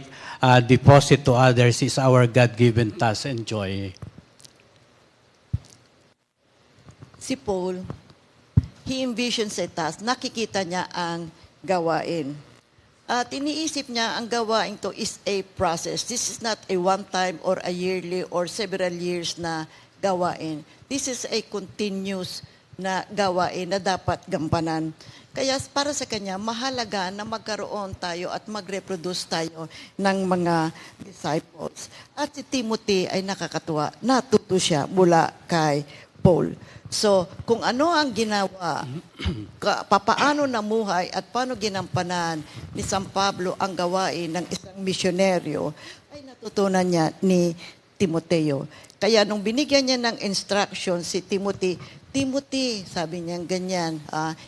deposit to others is our God-given task and joy. Si Paul, he envisions a task. Nakikita niya ang gawain. At iniisip niya ang gawain to is a process. This is not a one-time or a yearly or several years na gawain. This is a continuous na gawain na dapat gampanan. Kaya para sa kanya, mahalaga na magkaroon tayo at mag-reproduce tayo ng mga disciples. At si Timothy ay nakakatuwa. Natuto siya mula kay Paul. So, kung ano ang ginawa, papaano namuhay at paano ginampanan ni San Pablo ang gawain ng isang misyonaryo, ay natutunan niya ni Timoteo. Kaya nung binigyan niya ng instruction si Timothy, sabi niya ganyan,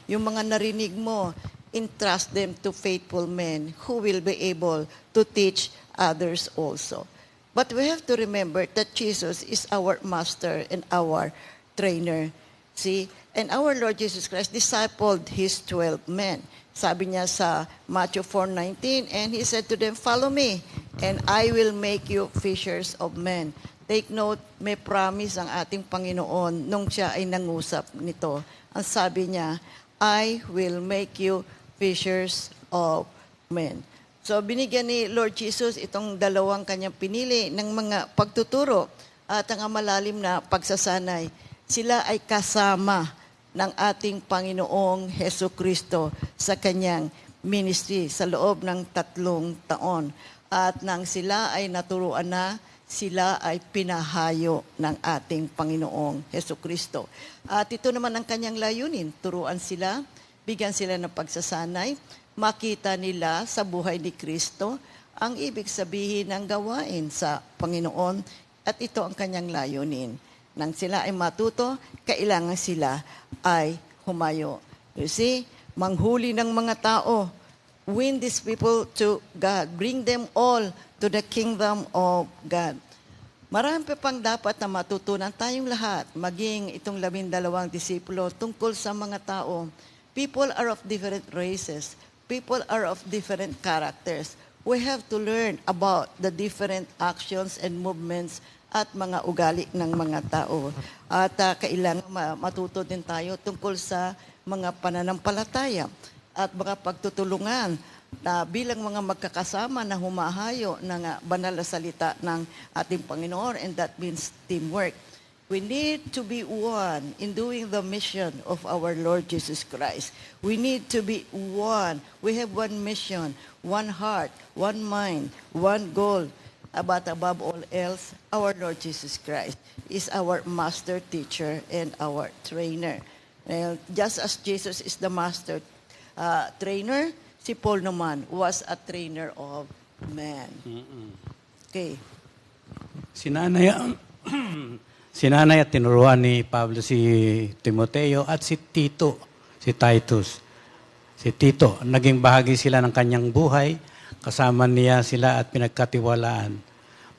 yung mga narinig mo, entrust them to faithful men who will be able to teach others also. But we have to remember that Jesus is our master and our trainer. See? And our Lord Jesus Christ discipled His 12 men. Sabi niya sa Matthew 4:19, and He said to them, follow me, and I will make you fishers of men. Take note, may promise ang ating Panginoon nung siya ay nangusap nito. Ang sabi niya, I will make you fishers of men. So binigyan ni Lord Jesus itong dalawang kanyang pinili ng mga pagtuturo at ang malalim na pagsasanay. Sila ay kasama ng ating Panginoong Heso Kristo sa kanyang ministry sa loob ng 3 taon. At nang sila ay naturuan na, sila ay pinahayo ng ating Panginoong Heso Kristo. At ito naman ang kanyang layunin, turuan sila, bigyan sila ng pagsasanay, makita nila sa buhay ni Kristo ang ibig sabihin ng gawain sa Panginoon at ito ang kanyang layunin. Nang sila ay matuto, kailangan sila ay humayo. You see, manghuli ng mga tao, win these people to God, bring them all to the kingdom of God. Marami pa pang dapat na matutunan tayong lahat, maging itong 12 disipulo tungkol sa mga tao. People are of different races. People are of different characters. We have to learn about the different actions and movements at mga ugali ng mga tao. At kailangan matuto din tayo tungkol sa mga pananampalataya at mga pagtutulungan na bilang mga magkakasama na humahayo ng banal na salita ng ating Panginoon, and that means teamwork. We need to be one in doing the mission of our Lord Jesus Christ. We need to be one. We have one mission, one heart, one mind, one goal. But above all else, our Lord Jesus Christ is our master teacher and our trainer. Just as Jesus is the master trainer, si Paul naman was a trainer of man. Okay. Sinanay at tinuruan ni Pablo si Timoteo at si Tito, si Titus. Si Tito, naging bahagi sila ng kanyang buhay, kasama niya sila at pinagkatiwalaan.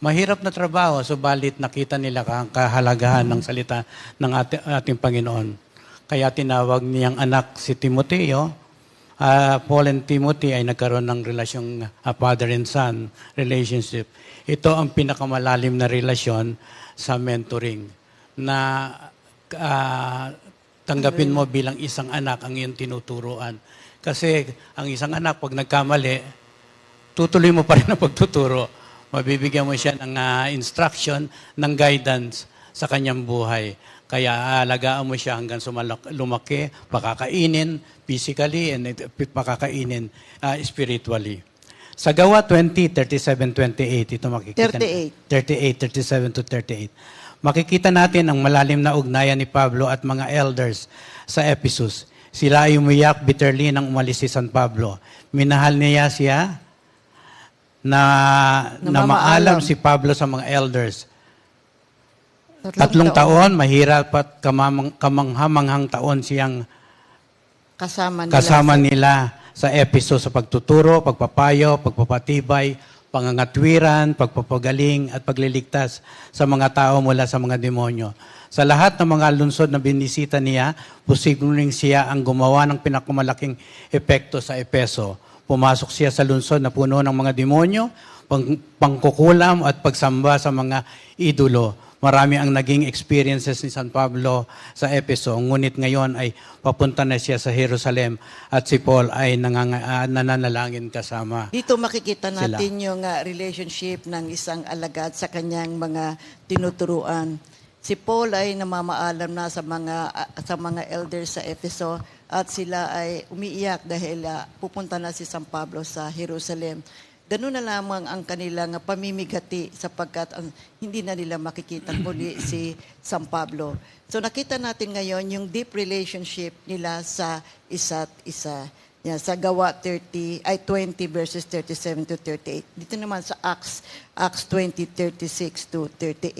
Mahirap na trabaho, subalit nakita nila ang kahalagahan ng salita ng ating Panginoon. Kaya tinawag niyang anak si Timoteo. Paul and Timothy ay nagkaroon ng relasyong father and son relationship. Ito ang pinakamalalim na relasyon sa mentoring na tanggapin mo bilang isang anak ang iyong tinuturuan. Kasi ang isang anak, pag nagkamali, tutuloy mo pa rin ang pagtuturo. Mabibigyan mo siya ng instruction, ng guidance sa kanyang buhay. Kaya alagaan mo siya hanggang lumaki, pakakainin physically and pakakainin spiritually. Sa Gawa 20, 37, 28, ito makikita 38, 37 to 38. Makikita natin ang malalim na ugnayan ni Pablo at mga elders sa Ephesus. Sila ay umiyak bitterly nang umalis si San Pablo. Minahal niya siya na maalam si Pablo sa mga elders. 3 taon, mahirap at kamanghamanghang taon siyang kasama nila sa Ephesus sa pagtuturo, pagpapayo, pagpapatibay, pangangatwiran, pagpapagaling at pagliligtas sa mga tao mula sa mga demonyo. Sa lahat ng mga lunsod na binisita niya, posibleng siya ang gumawa ng pinakamalaking epekto sa Epeso. Pumasok siya sa lunsod na puno ng mga demonyo, pangkukulam at pagsamba sa mga idolo. Marami ang naging experiences ni San Pablo sa Efeso, ngunit ngayon ay papunta na siya sa Jerusalem at si Paul ay nananalangin kasama. Dito makikita natin yung relationship ng isang alagad sa kanyang mga tinuturuan. Si Paul ay namamaalam na sa mga elders sa Efeso at sila ay umiiyak dahil pupunta na si San Pablo sa Jerusalem. Ganun na lamang ang kanilang pamimigati sapagkat hindi na nila makikita muli si San Pablo. So nakita natin ngayon yung deep relationship nila sa isa't isa. Yan, sa Gawa 20 verses 37 to 38. Dito naman sa Acts 20, 36 to 38.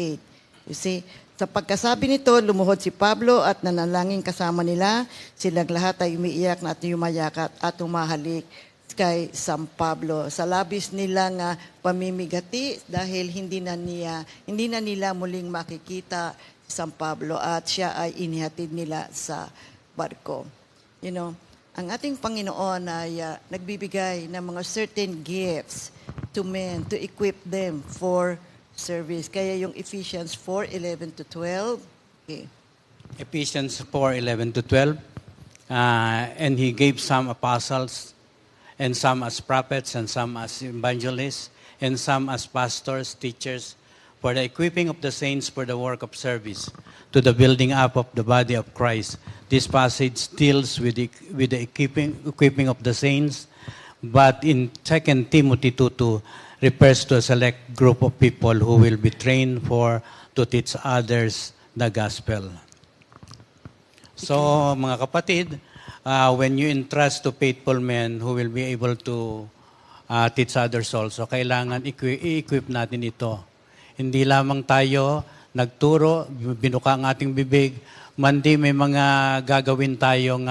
You see, sa pagkasabi nito, lumuhod si Pablo at nanalangin kasama nila. Silang lahat ay umiiyak at yumayakat at humahalik kay San Pablo. Sa labis nila nga pamimigati dahil hindi na nila muling makikita si San Pablo at siya ay inihatid nila sa barko. You know, ang ating Panginoon ay nagbibigay ng mga certain gifts to men to equip them for service. Kaya yung Ephesians 4:11 to 12. Okay. Ephesians 4:11 to 12. And he gave some apostles, and some as prophets, and some as evangelists, and some as pastors, teachers, for the equipping of the saints for the work of service, to the building up of the body of Christ. This passage deals with the equipping of the saints, but in 2 Timothy 2:2 refers to a select group of people who will be trained to teach others the gospel. So, mga kapatid, when you entrust to faithful men who will be able to teach others also, kailangan i-equip natin ito. Hindi lamang tayo nagturo, binuka ang ating bibig, mandi may mga gagawin tayong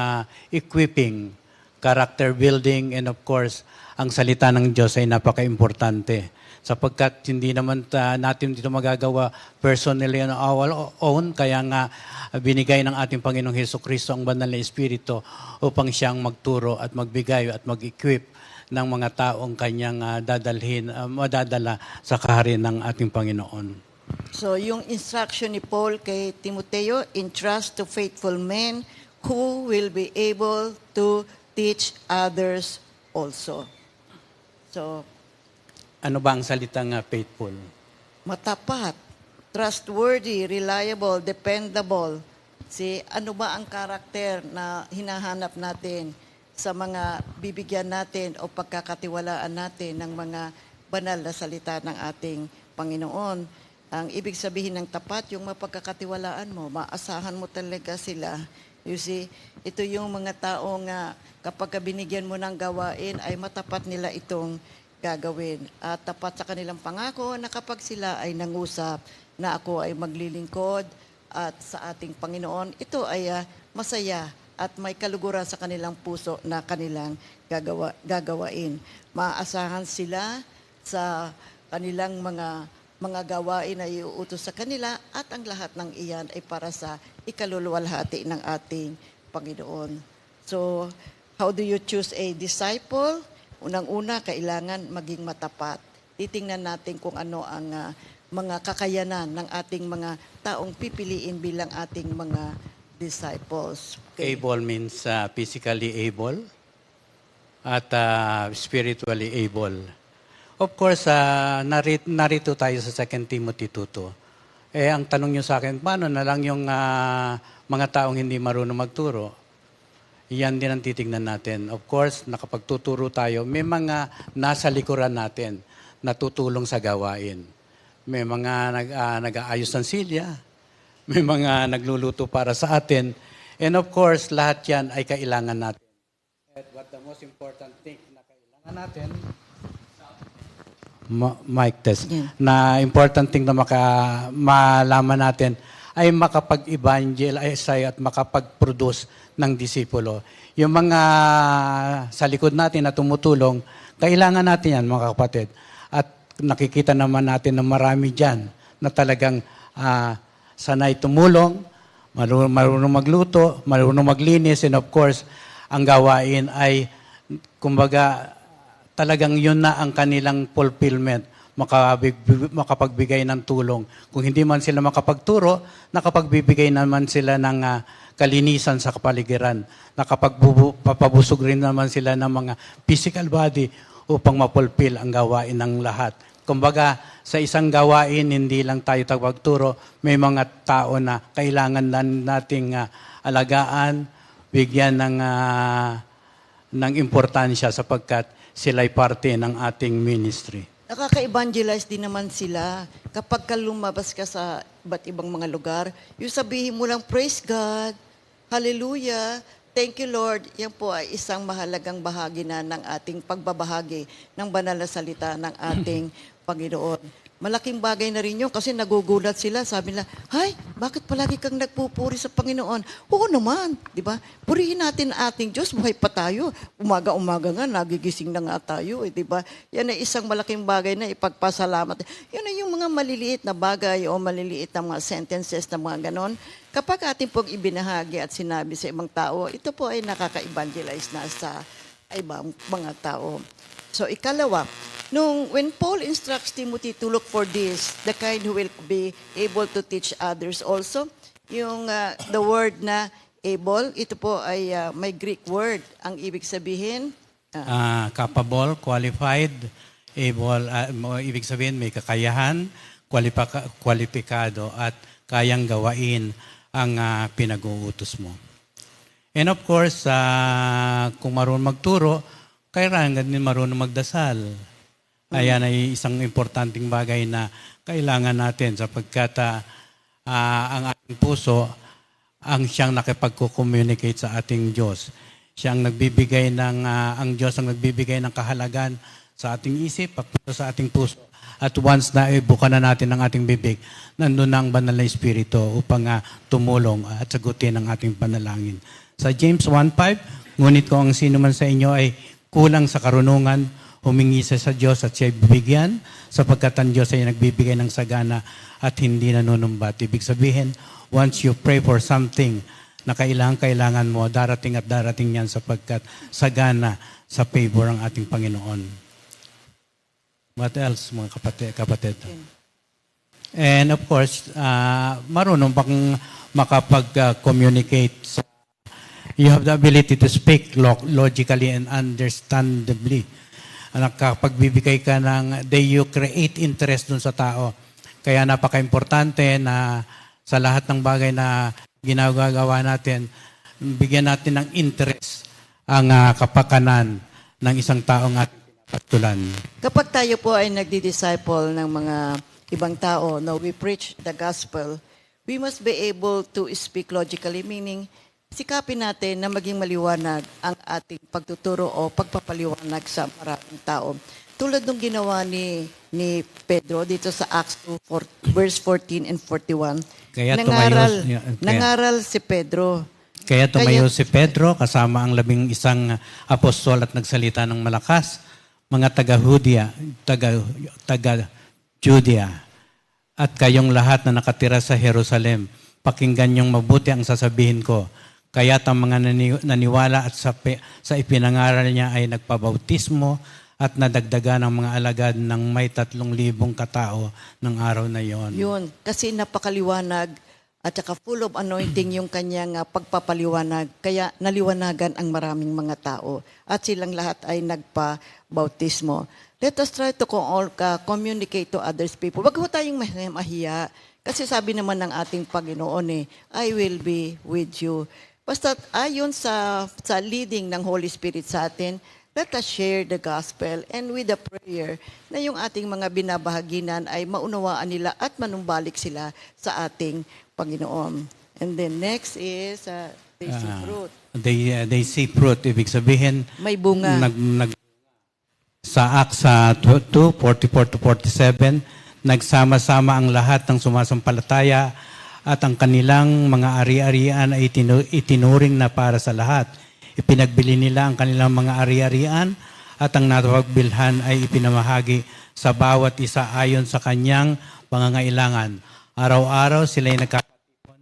equipping, character building, and of course, ang salita ng Diyos ay napaka-importante. Sapagkat hindi naman natin dito magagawa personally on our own, kaya nga binigay ng ating Panginoong Hesukristo ang banal na Espiritu upang siyang magturo at magbigay at mag-equip ng mga taong kanyang madadala sa kaharian ng ating Panginoon. So yung instruction ni Paul kay Timoteo, entrust to faithful men who will be able to teach others also. So, Ano ba ang salitang faithful? matapat, trustworthy, reliable, dependable. Ano ba ang karakter na hinahanap natin sa mga bibigyan natin o pagkakatiwalaan natin ng mga banal na salita ng ating Panginoon. Ang ibig sabihin ng tapat, yung mapagkakatiwalaan mo, maasahan mo talaga sila. You see, ito yung mga taong kapag binigyan mo ng gawain, ay matapat nila itong gagawin. At tapat sa kanilang pangako na kapag sila ay nangusap na ako ay maglilingkod at sa ating Panginoon, ito ay masaya at may kaluguran sa kanilang puso na kanilang gagawain. Maaasahan sila sa kanilang mga gawain na iuutos sa kanila at ang lahat ng iyan ay para sa ikaluluwalhati ng ating Panginoon. So, how do you choose a disciple? Unang-una, kailangan maging matapat. Titingnan natin kung ano ang mga kakayanan ng ating mga taong pipiliin bilang ating mga disciples. Okay. Able means physically able at spiritually able. Of course, narito tayo sa 2 Timothy 2:2. Ang tanong nyo sa akin, paano na lang yung mga taong hindi marunong magturo? Yan din ang titignan natin. Of course, nakapagtuturo tayo, may mga nasa likuran natin na tutulong sa gawain. May mga nag-aayos ng silya, may mga nagluluto para sa atin. And of course, lahat yan ay kailangan natin. And what the most important thing na kailangan natin, mic test, na important thing na malaman natin ay makapag-evangelize at makapag-produce ng disipulo. Yung mga sa likod natin na tumutulong, kailangan natin yan, mga kapatid. At nakikita naman natin na marami dyan na talagang sanay tumulong, marunong magluto, marunong maglinis, and of course, ang gawain ay, kumbaga, talagang yun na ang kanilang fulfillment, makapagbigay ng tulong. Kung hindi man sila makapagturo, nakapagbibigay naman sila ng kalinisan sa kapaligiran. Nakapagpapabusog rin naman sila ng mga physical body upang mapulfill ang gawain ng lahat. Kumbaga, sa isang gawain, hindi lang tayo tagpagturo, may mga tao na kailangan nating alagaan, bigyan ng importansya sapagkat sila'y parte ng ating ministry. Nakaka-evangelize din naman sila. Kapag lumabas ka sa iba't ibang mga lugar, yung sabihin mo lang, praise God, hallelujah, thank you Lord. Yan po ay isang mahalagang bahagi na ng ating pagbabahagi ng banal na salita ng ating Panginoon. Malaking bagay na rin yun kasi nagugulat sila. Sabi nila, hay, bakit palagi kang nagpupuri sa Panginoon? Oo naman, di ba? Purihin natin ating Diyos, buhay pa tayo. Umaga-umaga nga, nagigising na nga tayo, di ba? Yan ay isang malaking bagay na ipagpasalamat. Yan ay yung mga maliliit na bagay o maliliit na mga sentences na mga ganon. Kapag ating pong ibinahagi at sinabi sa ibang tao, ito po ay nakaka-evangelize na sa ibang mga tao. So, ikalawa, when Paul instructs Timothy to look for this, the kind who will be able to teach others also, yung the word na able, ito po ay may Greek word. Ang ibig sabihin? Capable, qualified, able, ibig sabihin may kakayahan, kwalipikado, at kayang gawain ang pinag-uutos mo. And of course, kung marunong magturo, kailangan din marunong magdasal. Ayan ay isang importanteng bagay na kailangan natin sapagkat ang ating puso ang siyang nakipag-communicate sa ating Diyos. Siyang nagbibigay ang Diyos ang nagbibigay ng kahalagan sa ating isip, sa ating puso. At once na ibuka na natin ang ating bibig, nandun na ang banal na Espiritu upang tumulong at sagutin ang ating panalangin. Sa James 1:5, ngunit kung ang sino man sa inyo ay kulang sa karunungan, humingi sa Diyos at siya bibigyan sapagkat ang Diyos ay nagbibigay ng sagana at hindi nanunumbat. Ibig sabihin, once you pray for something na kailangan mo, darating at darating yan sapagkat sagana sa favor ng ating Panginoon. What else, mga kapatid? And of course, marunong bang makapag-communicate. You have the ability to speak logically and understandably. Nakapagbibigay ka you create interest dun sa tao. Kaya napaka-importante na sa lahat ng bagay na ginagawa natin, bigyan natin ng interest ang kapakanan ng isang taong ating pinapatulan. Kapag tayo po ay nagdi-disciple ng mga ibang tao, no, we preach the gospel, we must be able to speak logically, meaning sikapin natin na maging maliwanag ang ating pagtuturo o pagpapaliwanag sa maraming tao. Tulad ng ginawa ni Pedro dito sa Acts 2, verse 14 and 41. Nangaral si Pedro. Kaya tumayo si Pedro kasama ang 11 apostol at nagsalita ng malakas, mga taga-Judea, at kayong lahat na nakatira sa Jerusalem, pakinggan niyong mabuti ang sasabihin ko. Kaya't ang mga naniwala at sa ipinangaral niya ay nagpabautismo at nadagdagan ang mga alagad ng may 3,000 katao ng araw na yon. Yun, kasi napakaliwanag at saka full of anointing yung kanyang pagpapaliwanag. Kaya naliwanagan ang maraming mga tao. At silang lahat ay nagpa-bautismo. Let us try to communicate to others people. Wag ho tayong mahiya. Kasi sabi naman ng ating Panginoon I will be with you. Basta ayon sa leading ng Holy Spirit sa atin, let us share the gospel and with the prayer na yung ating mga binabahaginan ay maunawaan nila at manumbalik sila sa ating Panginoon. And then next is they see fruit. They see fruit. Ibig sabihin, may bunga. Sa Acts 2:44-47, nagsama-sama ang lahat ng sumasampalataya at ang kanilang mga ari-arian ay itinuring na para sa lahat. Ipinagbili nila ang kanilang mga ari-arian at ang napagbilhan ay ipinamahagi sa bawat isa ayon sa kanyang pangangailangan. Araw-araw sila'y nagkakatipon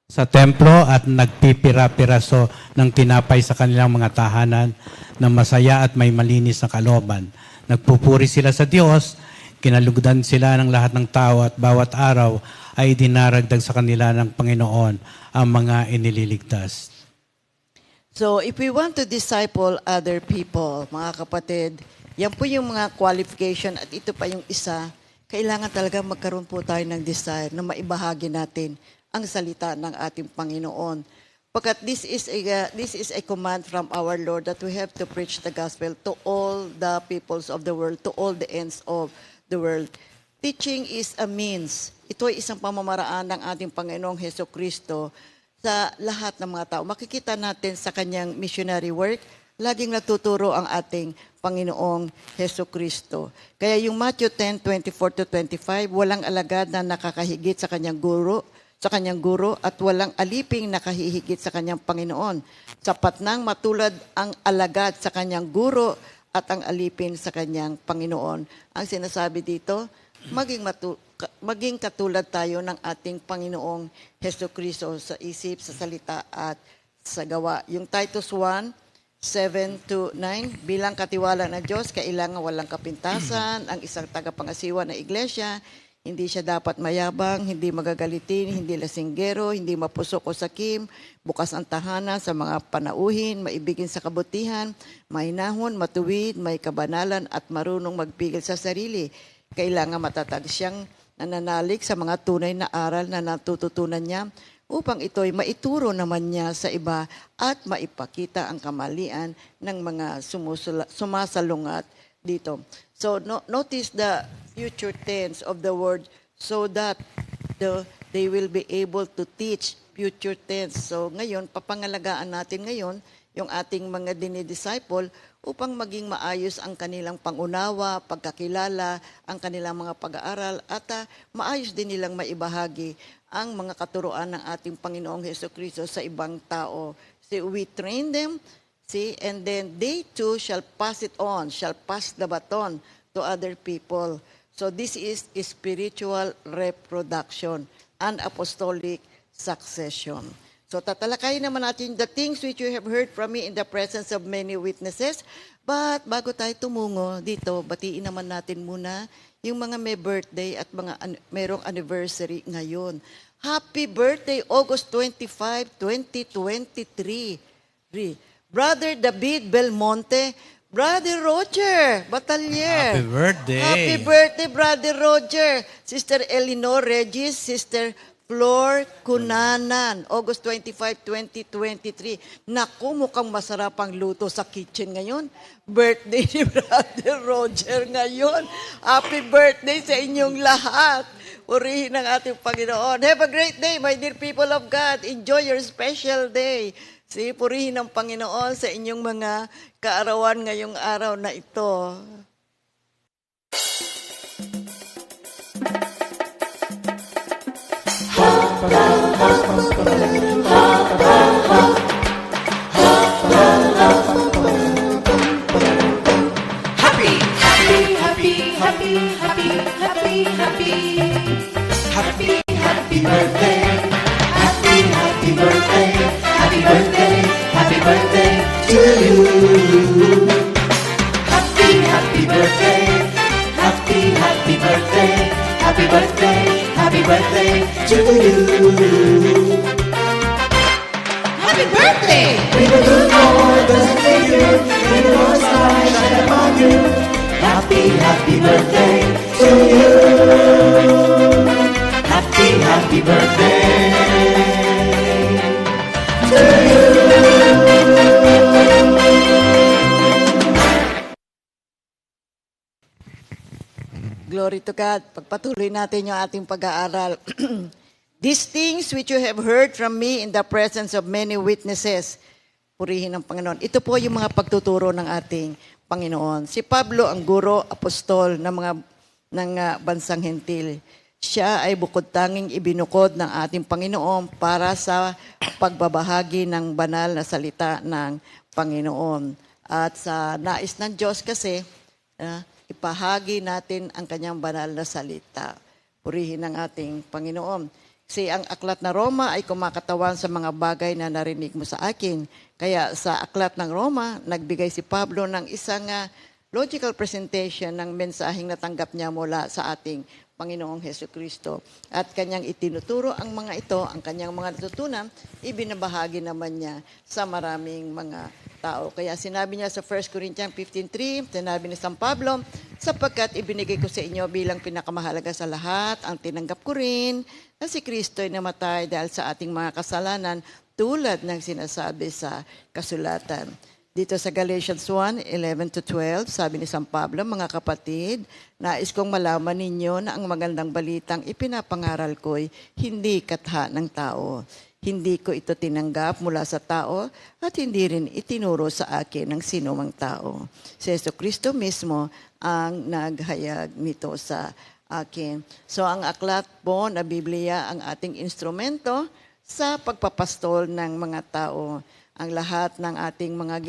sa templo at nagpipira-piraso ng tinapay sa kanilang mga tahanan na masaya at may malinis na kalooban. Nagpupuri sila sa Diyos, kinalugdan sila ng lahat ng tao at bawat araw ay dinaragdag sa kanila ng Panginoon ang mga inililigtas. So, if we want to disciple other people, mga kapatid, yan po yung mga qualification at ito pa yung isa, kailangan talaga magkaroon po tayo ng desire na maibahagi natin ang salita ng ating Panginoon. Pagkat this is a command from our Lord that we have to preach the gospel to all the peoples of the world, to all the ends of the world. Teaching is a means. Ito ay isang pamamaraan ng ating Panginoong Hesukristo sa lahat ng mga tao. Makikita natin sa kanyang missionary work, laging natuturo ang ating Panginoong Hesukristo. Kaya yung Matthew 10:24-25, walang alagad na nakakahigit sa kanyang guro at walang aliping nakahihigit sa kanyang Panginoon. Sapat nang matulad ang alagad sa kanyang guro at ang alipin sa kanyang Panginoon. Ang sinasabi dito, maging katulad tayo ng ating Panginoong Hesukristo sa isip, sa salita at sa gawa. Yung Titus 1:7-9, bilang katiwala ng Diyos, kailangan walang kapintasan ang isang tagapangasiwa na iglesia. Hindi siya dapat mayabang, hindi magagalitin, hindi lasinggero, hindi mapusok o sakim, bukas ang tahanan sa mga panauhin, maibigin sa kabutihan, mahinahon, matuwid, may kabanalan at marunong magpigil sa sarili. Kailangan matatag siyang nananalig sa mga tunay na aral na natututunan niya upang ito'y maituro naman niya sa iba at maipakita ang kamalian ng mga sumasalungat dito. So notice the future tense of the word so that they will be able to teach future tense. So ngayon, papangalagaan natin ngayon yung ating mga dinidisciple upang maging maayos ang kanilang pangunawa, pagkakilala, ang kanilang mga pag-aaral at maayos din nilang maibahagi ang mga katuruan ng ating Panginoong Hesukristo sa ibang tao. So we train them, and then they too shall pass it on, shall pass the baton to other people. So this is spiritual reproduction and apostolic succession. So tatalakayin naman natin the things which you have heard from me in the presence of many witnesses. But bago tayo tumungo dito, batiin naman natin muna yung mga may birthday at mga merong anniversary ngayon. Happy birthday, August 25, 2023. Brother David Belmonte, Brother Roger Batalier. Happy birthday. Happy birthday, Brother Roger. Sister Eleanor Regis, Sister Flor Cunanan, August 25, 2023. Naku, mukhang masarap ang luto sa kitchen ngayon. Birthday ni Brother Roger ngayon. Happy birthday sa inyong lahat. Purihin ang ating Panginoon. Have a great day, my dear people of God. Enjoy your special day. Purihin ang Panginoon sa inyong mga kaarawan ngayong araw na ito. Happy, happy, happy, happy, happy, happy, happy. Happy, happy birthday. Happy, happy birthday. Happy birthday, happy birthday to you. Happy, happy birthday. Happy, happy birthday. Happy birthday, happy birthday to you. Happy birthday! We will do more than thank you. We will shine upon you. Happy, happy birthday to you. Happy, happy birthday to you. Glory to God. Pagpatuloy natin yung ating pag-aaral. These things which you have heard from me in the presence of many witnesses. Purihin ang Panginoon. Ito po yung mga pagtuturo ng ating Panginoon. Si Pablo, ang guro, apostol ng bansang Hentil. Siya ay bukod tanging ibinukod ng ating Panginoon para sa pagbabahagi ng banal na salita ng Panginoon. At sa nais ng Diyos kasi, ipahagi natin ang kanyang banal na salita. Purihin ang ating Panginoon. Kasi ang aklat na Roma ay kumakatawan sa mga bagay na narinig mo sa akin. Kaya sa aklat ng Roma, nagbigay si Pablo ng isang logical presentation ng mensaheng natanggap niya mula sa ating Panginoong Hesukristo. At kanyang itinuturo ang mga ito, ang kanyang mga natutunan, ibinabahagi naman niya sa maraming mga tao. Kaya sinabi niya sa 1 Corinthians 15:3, sinabi ni San Pablo, sapagkat ibinigay ko sa inyo bilang pinakamahalaga sa lahat, ang tinanggap ko rin na si Kristo ay namatay dahil sa ating mga kasalanan tulad ng sinasabi sa kasulatan. Dito sa Galatians 1:11-12, sabi ni San Pablo, mga kapatid, nais kong malaman ninyo na ang magandang balitang ipinapangaral ko'y hindi katha ng tao. Hindi ko ito tinanggap mula sa tao at hindi rin itinuro sa akin ng sinumang tao. Si Jesucristo mismo ang naghayag nito sa akin. So ang aklat po na Biblia ang ating instrumento sa pagpapastol ng mga tao. Ang lahat ng ating mga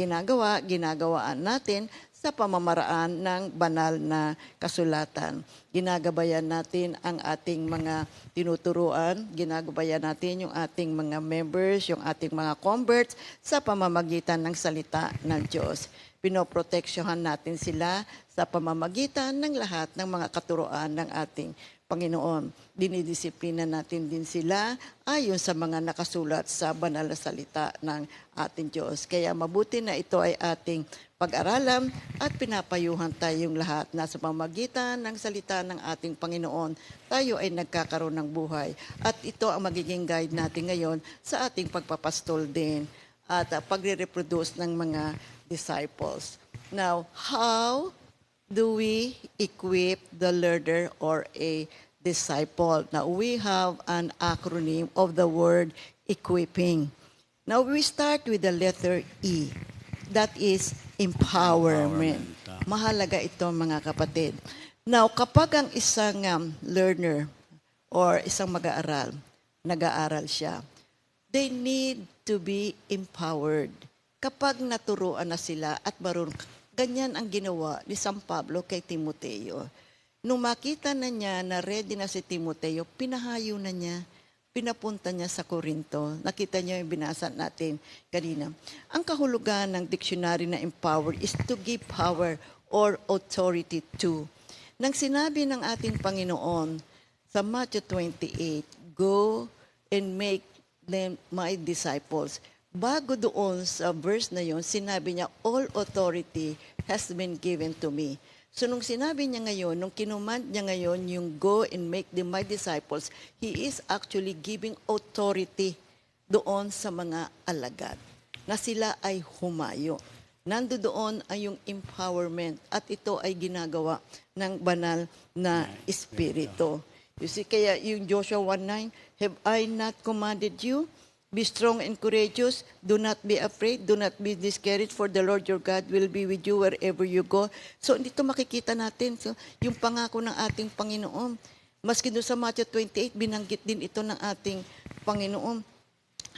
ginagawaan natin sa pamamaraan ng banal na kasulatan. Ginagabayan natin ang ating mga tinuturuan, ginagabayan natin yung ating mga members, yung ating mga converts sa pamamagitan ng salita ng Diyos. Pinoproteksyohan natin sila sa pamamagitan ng lahat ng mga katuruan ng ating Panginoon. Dinidisiplina natin din sila ayon sa mga nakasulat sa banal na salita ng ating Diyos. Kaya mabuti na ito ay ating pag-aralan at pinapayuhan tayong lahat na sa pamamagitan ng salita ng ating Panginoon, tayo ay nagkakaroon ng buhay. At ito ang magiging guide natin ngayon sa ating pagpapastol din at pagre-reproduce ng mga disciples. Now, how do we equip the learner or a disciple? Now, we have an acronym of the word equipping. Now, we start with the letter E. That is empowerment. Mahalaga ito, mga kapatid. Now, kapag ang isang learner or isang mag-aaral, nag-aaral siya, they need to be empowered. Kapag naturuan na sila at marunong, ganyan ang ginawa ni San Pablo kay Timoteo. Nung makita na niya na ready na si Timoteo, pinahayo na niya, pinapunta niya sa Corinto. Nakita niyo yung binasa natin kanina. Ang kahulugan ng dictionary na empower is to give power or authority to. Nang sinabi ng ating Panginoon sa Matthew 28, go and make them my disciples. bago doon sa verse na yon, sinabi niya, all authority has been given to me. So nung sinabi niya ngayon, nung kinumand niya ngayon yung go and make them my disciples, He is actually giving authority doon sa mga alagad na sila ay humayo. Nando doon ay yung empowerment at ito ay ginagawa ng banal na Espiritu. You see, kaya yung Joshua 1:9, have I not commanded you? Be strong and courageous. Do not be afraid. Do not be discouraged, for the Lord your God will be with you wherever you go. So, dito makikita natin yung pangako ng ating Panginoon. Maski doon sa Matthew 28, binanggit din ito ng ating Panginoon.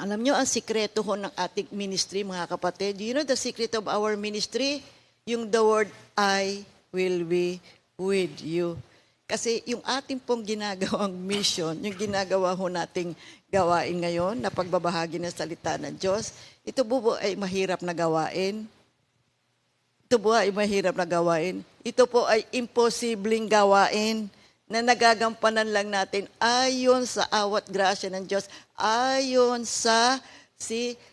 Alam nyo, ang sikreto ho ng ating ministry, mga kapatid. You know the secret of our ministry? Yung the word, I will be with you. Kasi yung ating pong ginagawang mission, yung ginagawa ho nating gawain ngayon na pagbabahagi ng salita ng Diyos, ito po ay mahirap na gawain. Ito po ay mahirap na gawain. Ito po ay imposibleng gawain na nagagampanan lang natin ayon sa awat grasya ng Diyos, ayon sa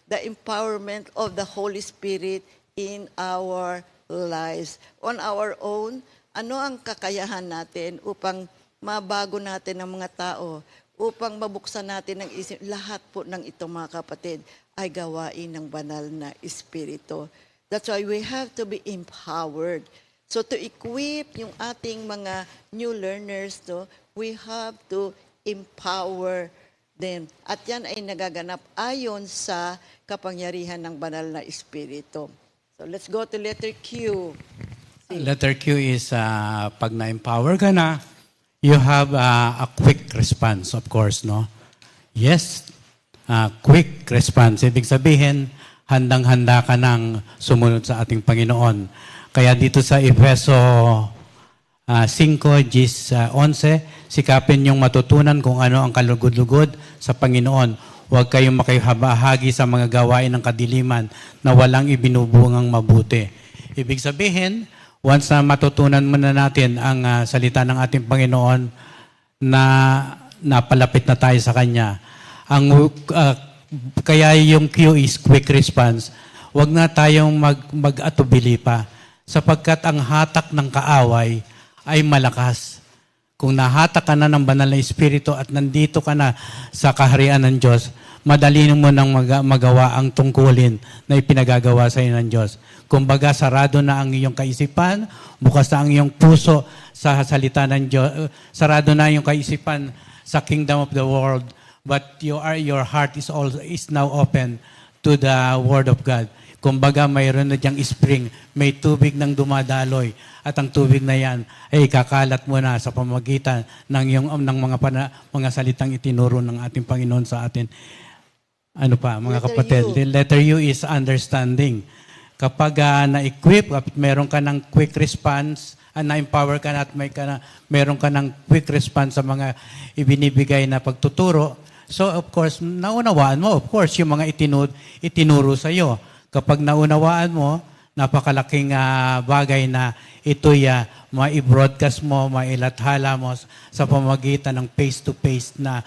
the empowerment of the Holy Spirit in our lives. On our own, ano ang kakayahan natin upang mabago natin ang mga tao, upang mabuksan natin ang isip? Lahat po ng ito, mga kapatid, ay gawain ng banal na Espiritu. That's why we have to be empowered. So to equip yung ating mga new learners, we have to empower them. At yan ay nagaganap ayon sa kapangyarihan ng banal na Espiritu. So let's go to letter Q. Letter Q is pag na-empower ka na, you have a quick response, of course, no? Yes, quick response. Ibig sabihin, handang-handa ka nang sumunod sa ating Panginoon. Kaya dito sa Efeso 5:11, sikapin yung matutunan kung ano ang kalugod-lugod sa Panginoon. Huwag kayong makihahagi sa mga gawain ng kadiliman na walang ibinubungang mabuti. Ibig sabihin, once na matutunan muna natin ang salita ng ating Panginoon na napalapit na tayo sa Kanya, kaya yung Q is quick response, huwag na tayong mag-atubili pa sapagkat ang hatak ng kaaway ay malakas. Kung nahatak ka na ng banal na Espiritu at nandito ka na sa kaharian ng Diyos, madali mo nang magawa ang tungkulin na ipinagagawa sa iyo ng Diyos. Kumbaga, sarado na ang iyong kaisipan, bukas na ang iyong puso sa salita ng Diyos, sarado na ang iyong kaisipan sa kingdom of the world, but your heart is now open to the Word of God. Kumbaga, mayroon na diyang spring, may tubig nang dumadaloy, at ang tubig na yan ay kakalat mo na sa pamagitan ng mga salitang itinuro ng ating Panginoon sa atin. Ano pa, mga kapatid? The letter U is understanding. Kapag na-equip, meron ka ng quick response, na-empower ka na at meron ka ng quick response sa mga ibinibigay na pagtuturo, so of course, naunawaan mo, of course, yung mga itinuro sa iyo. Kapag naunawaan mo, napakalaking bagay na ito'y ma-broadcast mo, mailathala mo sa pamagitan ng face-to-face na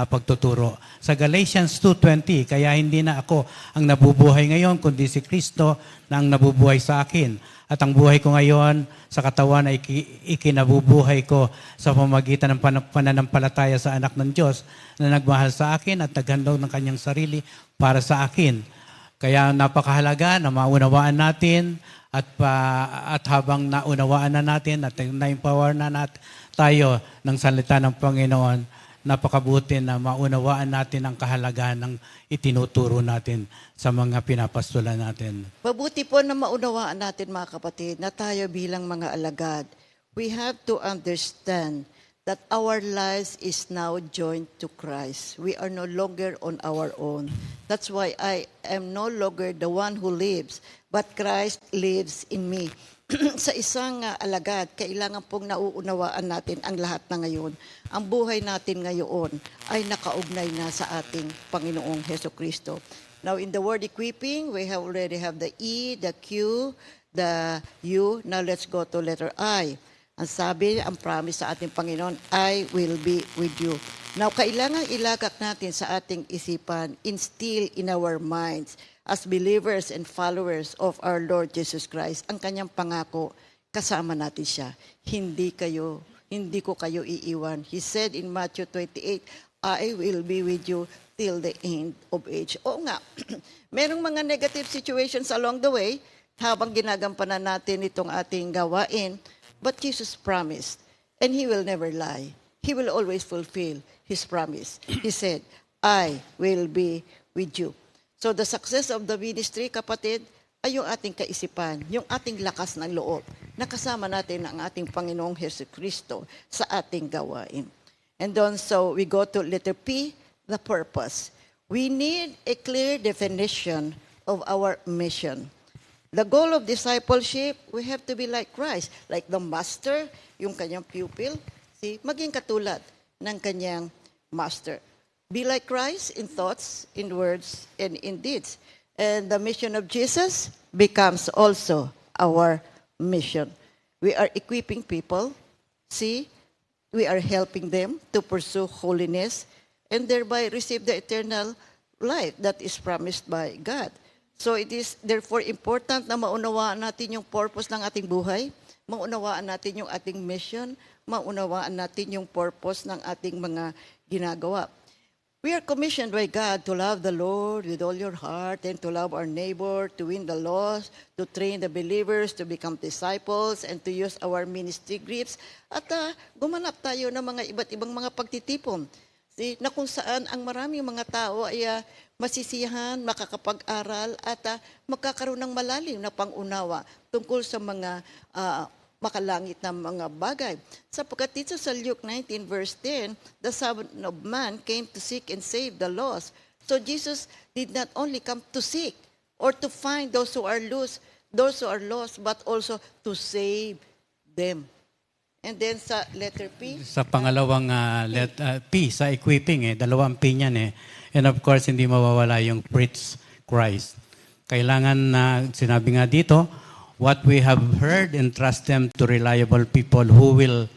pagtuturo. Sa Galatians 2:20, kaya hindi na ako ang nabubuhay ngayon, kundi si Kristo na ang nabubuhay sa akin. At ang buhay ko ngayon sa katawan ay ikinabubuhay ko sa pamagitan ng pananampalataya sa anak ng Diyos na nagmahal sa akin at naghandog ng kanyang sarili para sa akin. Kaya napakahalaga na maunawaan natin at habang naunawaan na natin at na-empower na tayo ng salita ng Panginoon, napakabuti na maunawaan natin ang kahalagahan ng itinuturo natin sa mga pinapastulan natin. Mabuti po na maunawaan natin, mga kapatid, na tayo bilang mga alagad, we have to understand that our lives is now joined to Christ. We are no longer on our own. That's why I am no longer the one who lives, but Christ lives in me. Sa isang alagad, kailangan pong nauunawaan natin ang lahat na ngayon. Ang buhay natin ngayon ay nakaugnay na sa ating Panginoong Hesukristo. Now, in the word equipping, we already have the E, the Q, the U. Now, let's go to letter I. Ang sabi, ang promise sa ating Panginoon, I will be with you. Now, kailangan ilagak natin sa ating isipan, instill in our minds, as believers and followers of our Lord Jesus Christ, ang kanyang pangako, kasama natin siya. Hindi ko kayo iiwan. He said in Matthew 28, I will be with you till the end of age. Oo nga, merong mga negative situations along the way habang ginagampanan natin itong ating gawain, but Jesus promised, and He will never lie. He will always fulfill His promise. He said, I will be with you. So the success of the ministry, kapatid, ay yung ating kaisipan, yung ating lakas ng loob, nakasama natin ang ating Panginoong Jesucristo sa ating gawain. And then, so we go to letter P, the purpose. We need a clear definition of our mission. The goal of discipleship, we have to be like Christ, like the master, yung kanyang pupil, maging katulad ng kanyang master. Be like Christ in thoughts, in words, and in deeds. And the mission of Jesus becomes also our mission. We are equipping people, we are helping them to pursue holiness and thereby receive the eternal life that is promised by God. So it is therefore important na maunawaan natin yung purpose ng ating buhay, maunawaan natin yung ating mission, maunawaan natin yung purpose ng ating mga ginagawa. We are commissioned by God to love the Lord with all your heart and to love our neighbor, to win the lost, to train the believers to become disciples, and to use our ministry gifts. At gumanap tayo ng mga iba't ibang mga pagtitipon. Na kung saan ang maraming mga tao ay masisiyahan, makakapag-aral, at magkakaroon ng malalim na pangunawa tungkol sa mga makalangit na mga bagay. Sapagkat dito sa Luke 19 verse 10, the Son of Man came to seek and save the lost. So Jesus did not only come to seek or to find those who are lost, but also to save them. And then sa letter P. Sa pangalawang P, sa equipping, dalawang P niyan . And of course, hindi mawawala yung preach Christ. Kailangan na, sinabi nga dito, what we have heard, entrust them to reliable people who will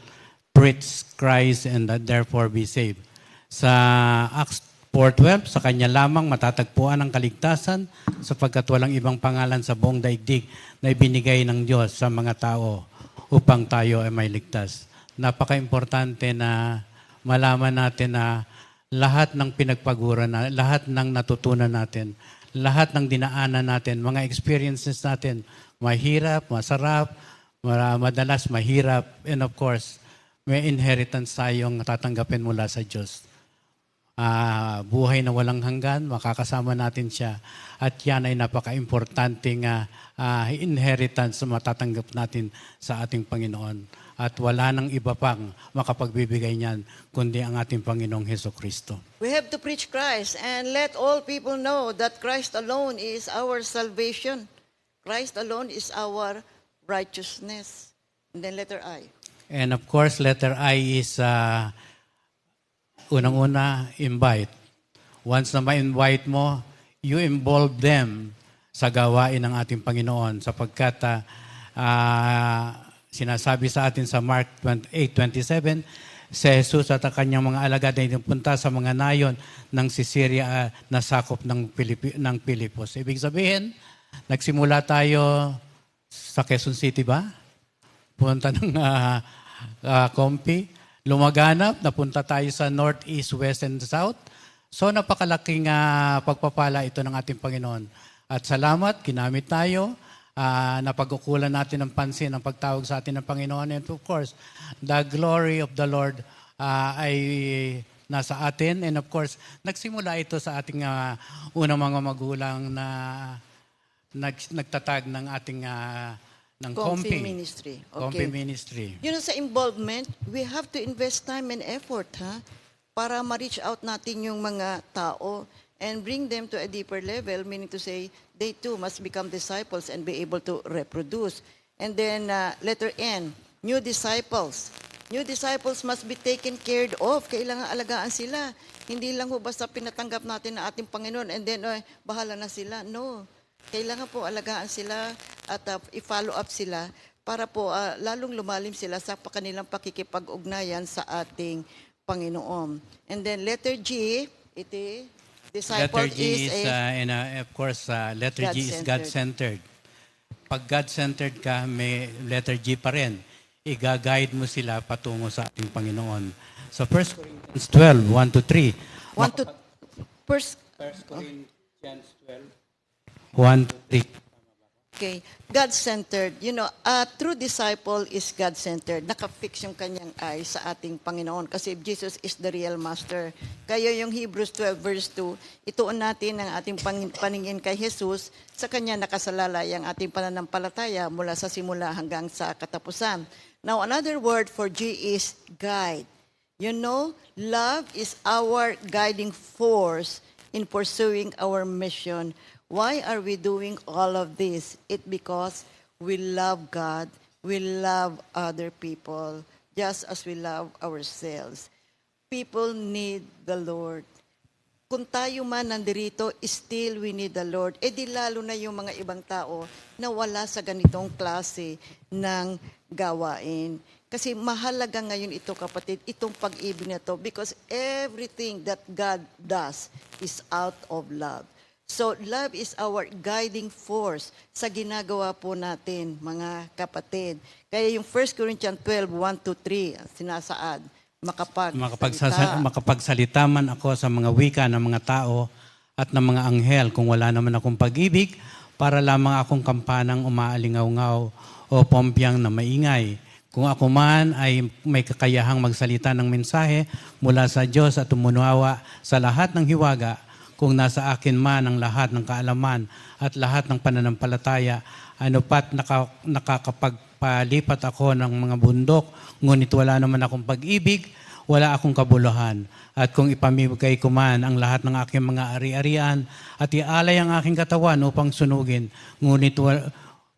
preach Christ and therefore be saved. Sa Acts 4:12, sa kanya lamang matatagpuan ang kaligtasan sapagkat walang ibang pangalan sa buong daigdig na ibinigay ng Diyos sa mga tao upang tayo ay may ligtas. Napaka-importante na malaman natin na lahat ng pinagpaguran, lahat ng natutunan natin, lahat ng dinaanan natin, mga experiences natin, mahirap, masarap, madalas mahirap, and of course, may inheritance tayong tatanggapin mula sa Diyos. Buhay na walang hanggan, makakasama natin siya. At yan ay napaka-importanting inheritance na matatanggap natin sa ating Panginoon. At wala nang iba pang makapagbibigay niyan, kundi ang ating Panginoong Jesucristo. We have to preach Christ and let all people know that Christ alone is our salvation. Christ alone is our righteousness. And then letter I. And of course, letter I is unang-una, invite. Once na ma-invite mo, you involve them sa gawain ng ating Panginoon sapagkat sinasabi sa atin sa Mark 8:27, si Jesus at ang kanyang mga alagad ay punta sa mga nayon ng Sisiria na sakop ng Pilipos. Ibig sabihin, nagsimula tayo sa Quezon City ba? Punta ng Compi. Lumaganap, napunta tayo sa North, East, West, and South. So napakalaking pagpapala ito ng ating Panginoon. At salamat, ginamit tayo. Napag-ukulan natin ng pansin ang pagtawag sa atin ng Panginoon. And of course, the glory of the Lord ay nasa atin. And of course, nagsimula ito sa ating unang mga magulang na nagtatag ng ating ng Compi Ministry. Okay. Compi Ministry. Yun sa involvement, we have to invest time and effort para ma-reach out natin yung mga tao and bring them to a deeper level, meaning to say, they too must become disciples and be able to reproduce. And then letter N, new disciples. New disciples must be taken care of. Kailangan alagaan sila. Hindi lang ho basta pinatanggap natin na ating Panginoon and then bahala na sila. No. Kailangan po alagaan sila at i-follow up sila para po lalong lumalim sila sa kanilang pakikipag-ugnayan sa ating Panginoon. And then letter G, iti disciple Letter G is, of course, letter G is God-centered. God-centered. Pag God-centered ka, may letter G pa rin. I-guide mo sila patungo sa ating Panginoon. So 1 Corinthians 12, 1 to 3. 1 to first. 1 Corinthians 12, 1 to 3. Okay, God-centered. You know, true disciple is God-centered. Nakafix yung kanyang eyes sa ating Panginoon kasi Jesus is the real master. Kaya yung Hebrews 12 verse 2, ituon natin ang ating paningin kay Jesus, sa kanya nakasalalay ang ating pananampalataya mula sa simula hanggang sa katapusan. Now, another word for G is guide. You know, love is our guiding force in pursuing our mission. Why are we doing all of this? It's because we love God, we love other people, just as we love ourselves. People need the Lord. Kung tayo man nandirito, still we need the Lord. E di lalo na yung mga ibang tao na wala sa ganitong klase ng gawain. Kasi mahalaga ngayon ito, kapatid, itong pag-ibig na to, because everything that God does is out of love. So, love is our guiding force sa ginagawa po natin, mga kapatid. Kaya yung 1 Corinthians 12, 1 to 3, sinasaad, makapagsalita man ako sa mga wika ng mga tao at ng mga anghel kung wala naman akong pag-ibig, para lamang akong kampanang umaalingaw-ngaw o pompyang na maingay. Kung ako man ay may kakayahang magsalita ng mensahe mula sa Diyos at tumunawa sa lahat ng hiwaga, kung nasa akin man ang lahat ng kaalaman at lahat ng pananampalataya, ano pat nakakapagpalipat ako ng mga bundok, ngunit wala naman akong pag-ibig, wala akong kabuluhan. At kung ipamibigay ko man ang lahat ng aking mga ari-arian at ialay ang aking katawan upang sunugin, ngunit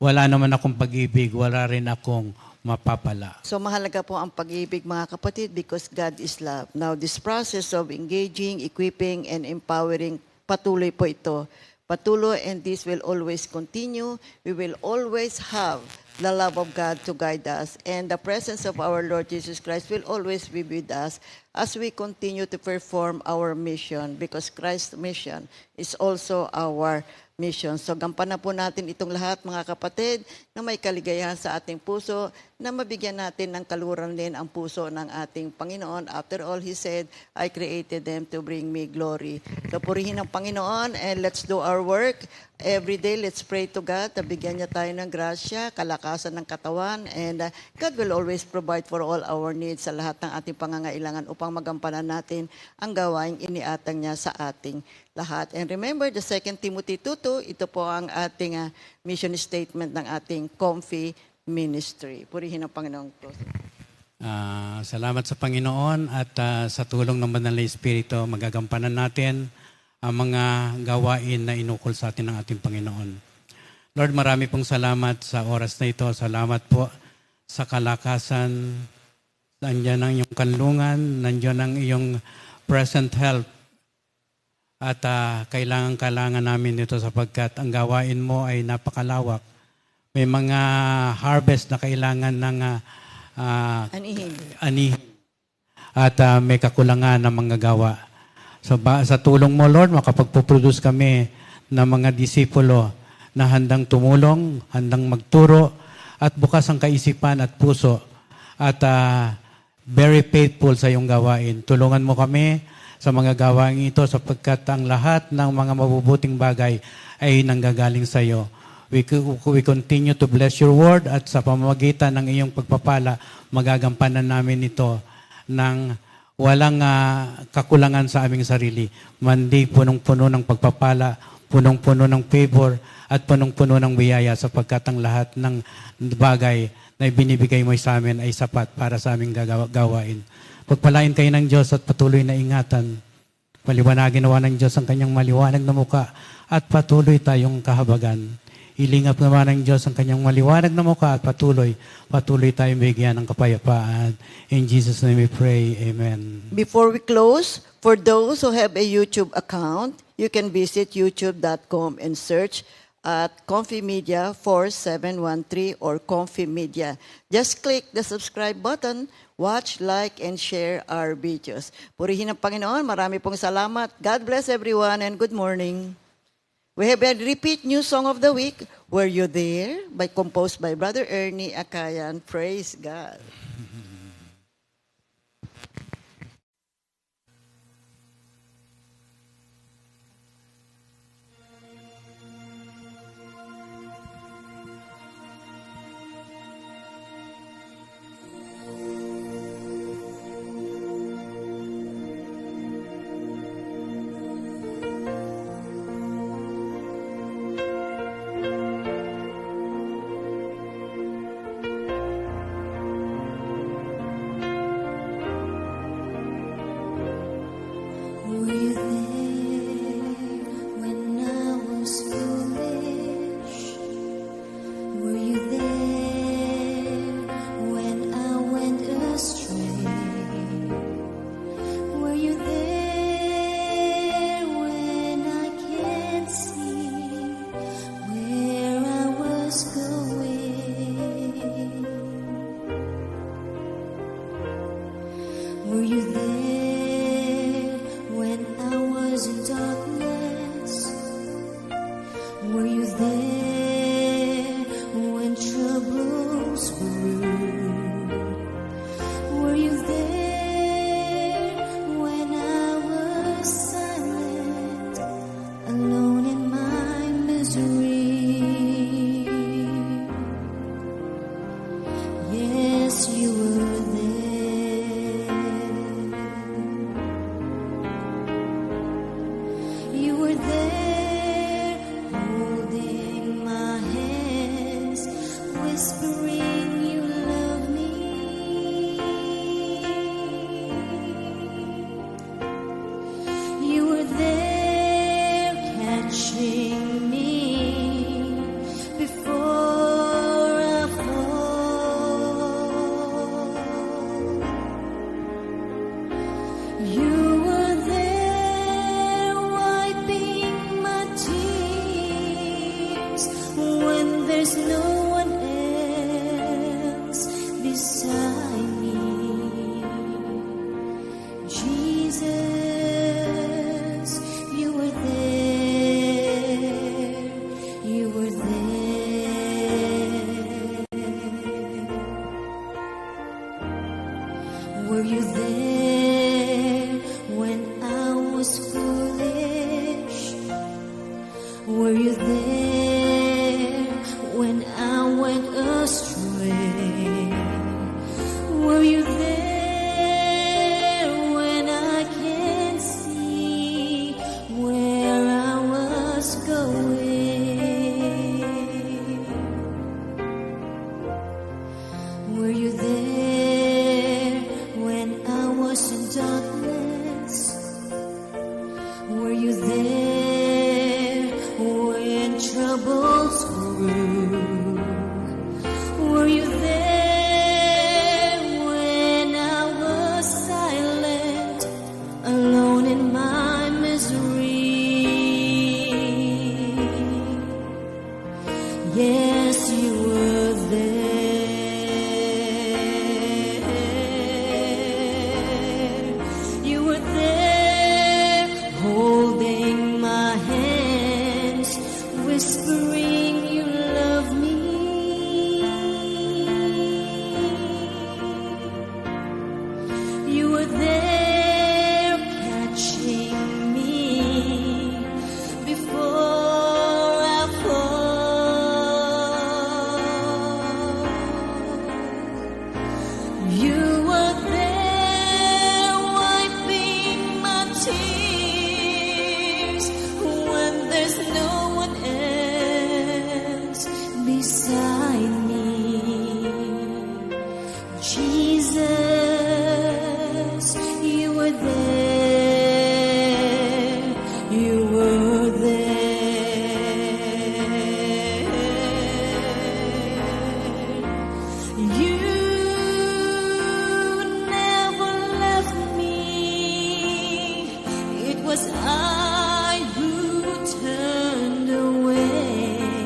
wala naman akong pag-ibig, wala rin akong mapapala. So mahalaga po ang pag-ibig, mga kapatid, because God is love. Now, this process of engaging, equipping, and empowering, patuloy po ito. Patuloy, and this will always continue. We will always have the love of God to guide us, and the presence of our Lord Jesus Christ will always be with us as we continue to perform our mission, because Christ's mission is also our mission. So gampanan po natin itong lahat, mga kapatid, na may kaligayahan sa ating puso, na mabigyan natin ng kaluran din ang puso ng ating Panginoon. After all, He said, I created them to bring me glory. So purihin ang Panginoon, and let's do our work. Every day, let's pray to God na bigyan niya tayo ng grasya, kalakasan ng katawan, and God will always provide for all our needs sa lahat ng ating pangangailangan upang magampanan natin ang gawaing iniatang niya sa ating lahat. And remember, the 2 Timothy 2:2, ito po ang ating mission statement ng ating Comfy Ministry. Purihin ang Panginoon ko. Salamat sa Panginoon at sa tulong ng Banal na Espiritu, magagampanan natin ang mga gawain na inukol sa atin ng ating Panginoon. Lord, marami pong salamat sa oras na ito. Salamat po sa kalakasan. Nandiyan ang iyong kanlungan, nandiyan ang iyong present help. At kailangan namin ito sapagkat ang gawain mo ay napakalawak. May mga harvest na kailangan ng anihin. At may kakulangan ng mga gawa. So, sa tulong mo, Lord, makapagpuproduce kami ng mga disipulo na handang tumulong, handang magturo, at bukas ang kaisipan at puso. At very faithful sa iyong gawain. Tulungan mo kami sa mga gawain ito sapagkat ang lahat ng mga mabubuting bagay ay nanggagaling sa iyo. We continue to bless your word at sa pamamagitan ng iyong pagpapala, magagampanan namin ito ng walang kakulangan sa aming sarili. Mandi punong-puno ng pagpapala, punong-puno ng favor, at punong-puno ng biyaya sapagkat ang lahat ng bagay na ibinibigay mo sa amin ay sapat para sa aming gawain. Pagpalain kayo ng Diyos at patuloy na ingatan. Paliwanagin nawa ng Diyos ang kanyang maliwanag na muka at patuloy tayong kahabagan. Ilingap naman ng Diyos ang kanyang maliwanag na mukha at patuloy tayong bigyan ng kapayapaan. In Jesus' name we pray. Amen. Before we close, for those who have a YouTube account, you can visit youtube.com and search at Comfy Media 4713 or Comfy Media. Just click the subscribe button, watch, like, and share our videos. Purihin ang Panginoon. Marami pong salamat. God bless everyone and good morning. We have a repeat new song of the week, Were You There? Composed by Brother Ernie Akayan. Praise God. Were you there when I was foolish? Were you there when I went astray? Were you there when I can't see where I was going? Were you there when I was in darkness? Were you there when troubles grew? Were you there when I was silent, alone in my misery? Yes, you were there. You were there, holding my hands, whispering you love me. You were there, catching me before I fall. You were there, wiping my tears when there's no one else beside me. Jesus, you were there, you were there. Were you there when I was foolish? Were you there when I went astray? Were you there when I can't see where I was going? Were you there when I was in darkness? Were you there when troubles grew? Were you there when I was silent, alone in my misery? Yes, you were there. You were there, holding my hands, whispering you love me. You were there, catching me before I fall. You were there, wiping my tears when there's no one else beside me. Jesus, you were there, you were there. You never left me. It was I who turned away.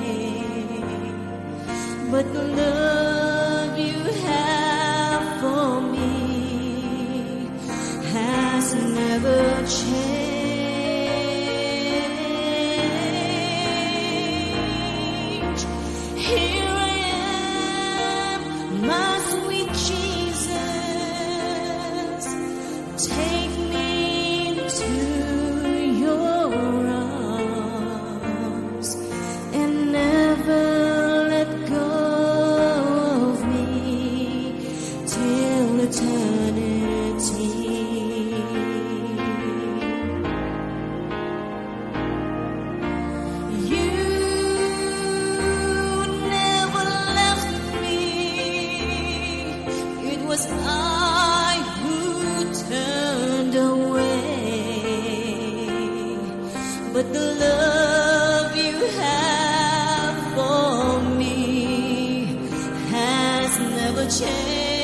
eternity. You never left me. It was I who turned away. But the love you have for me has never changed.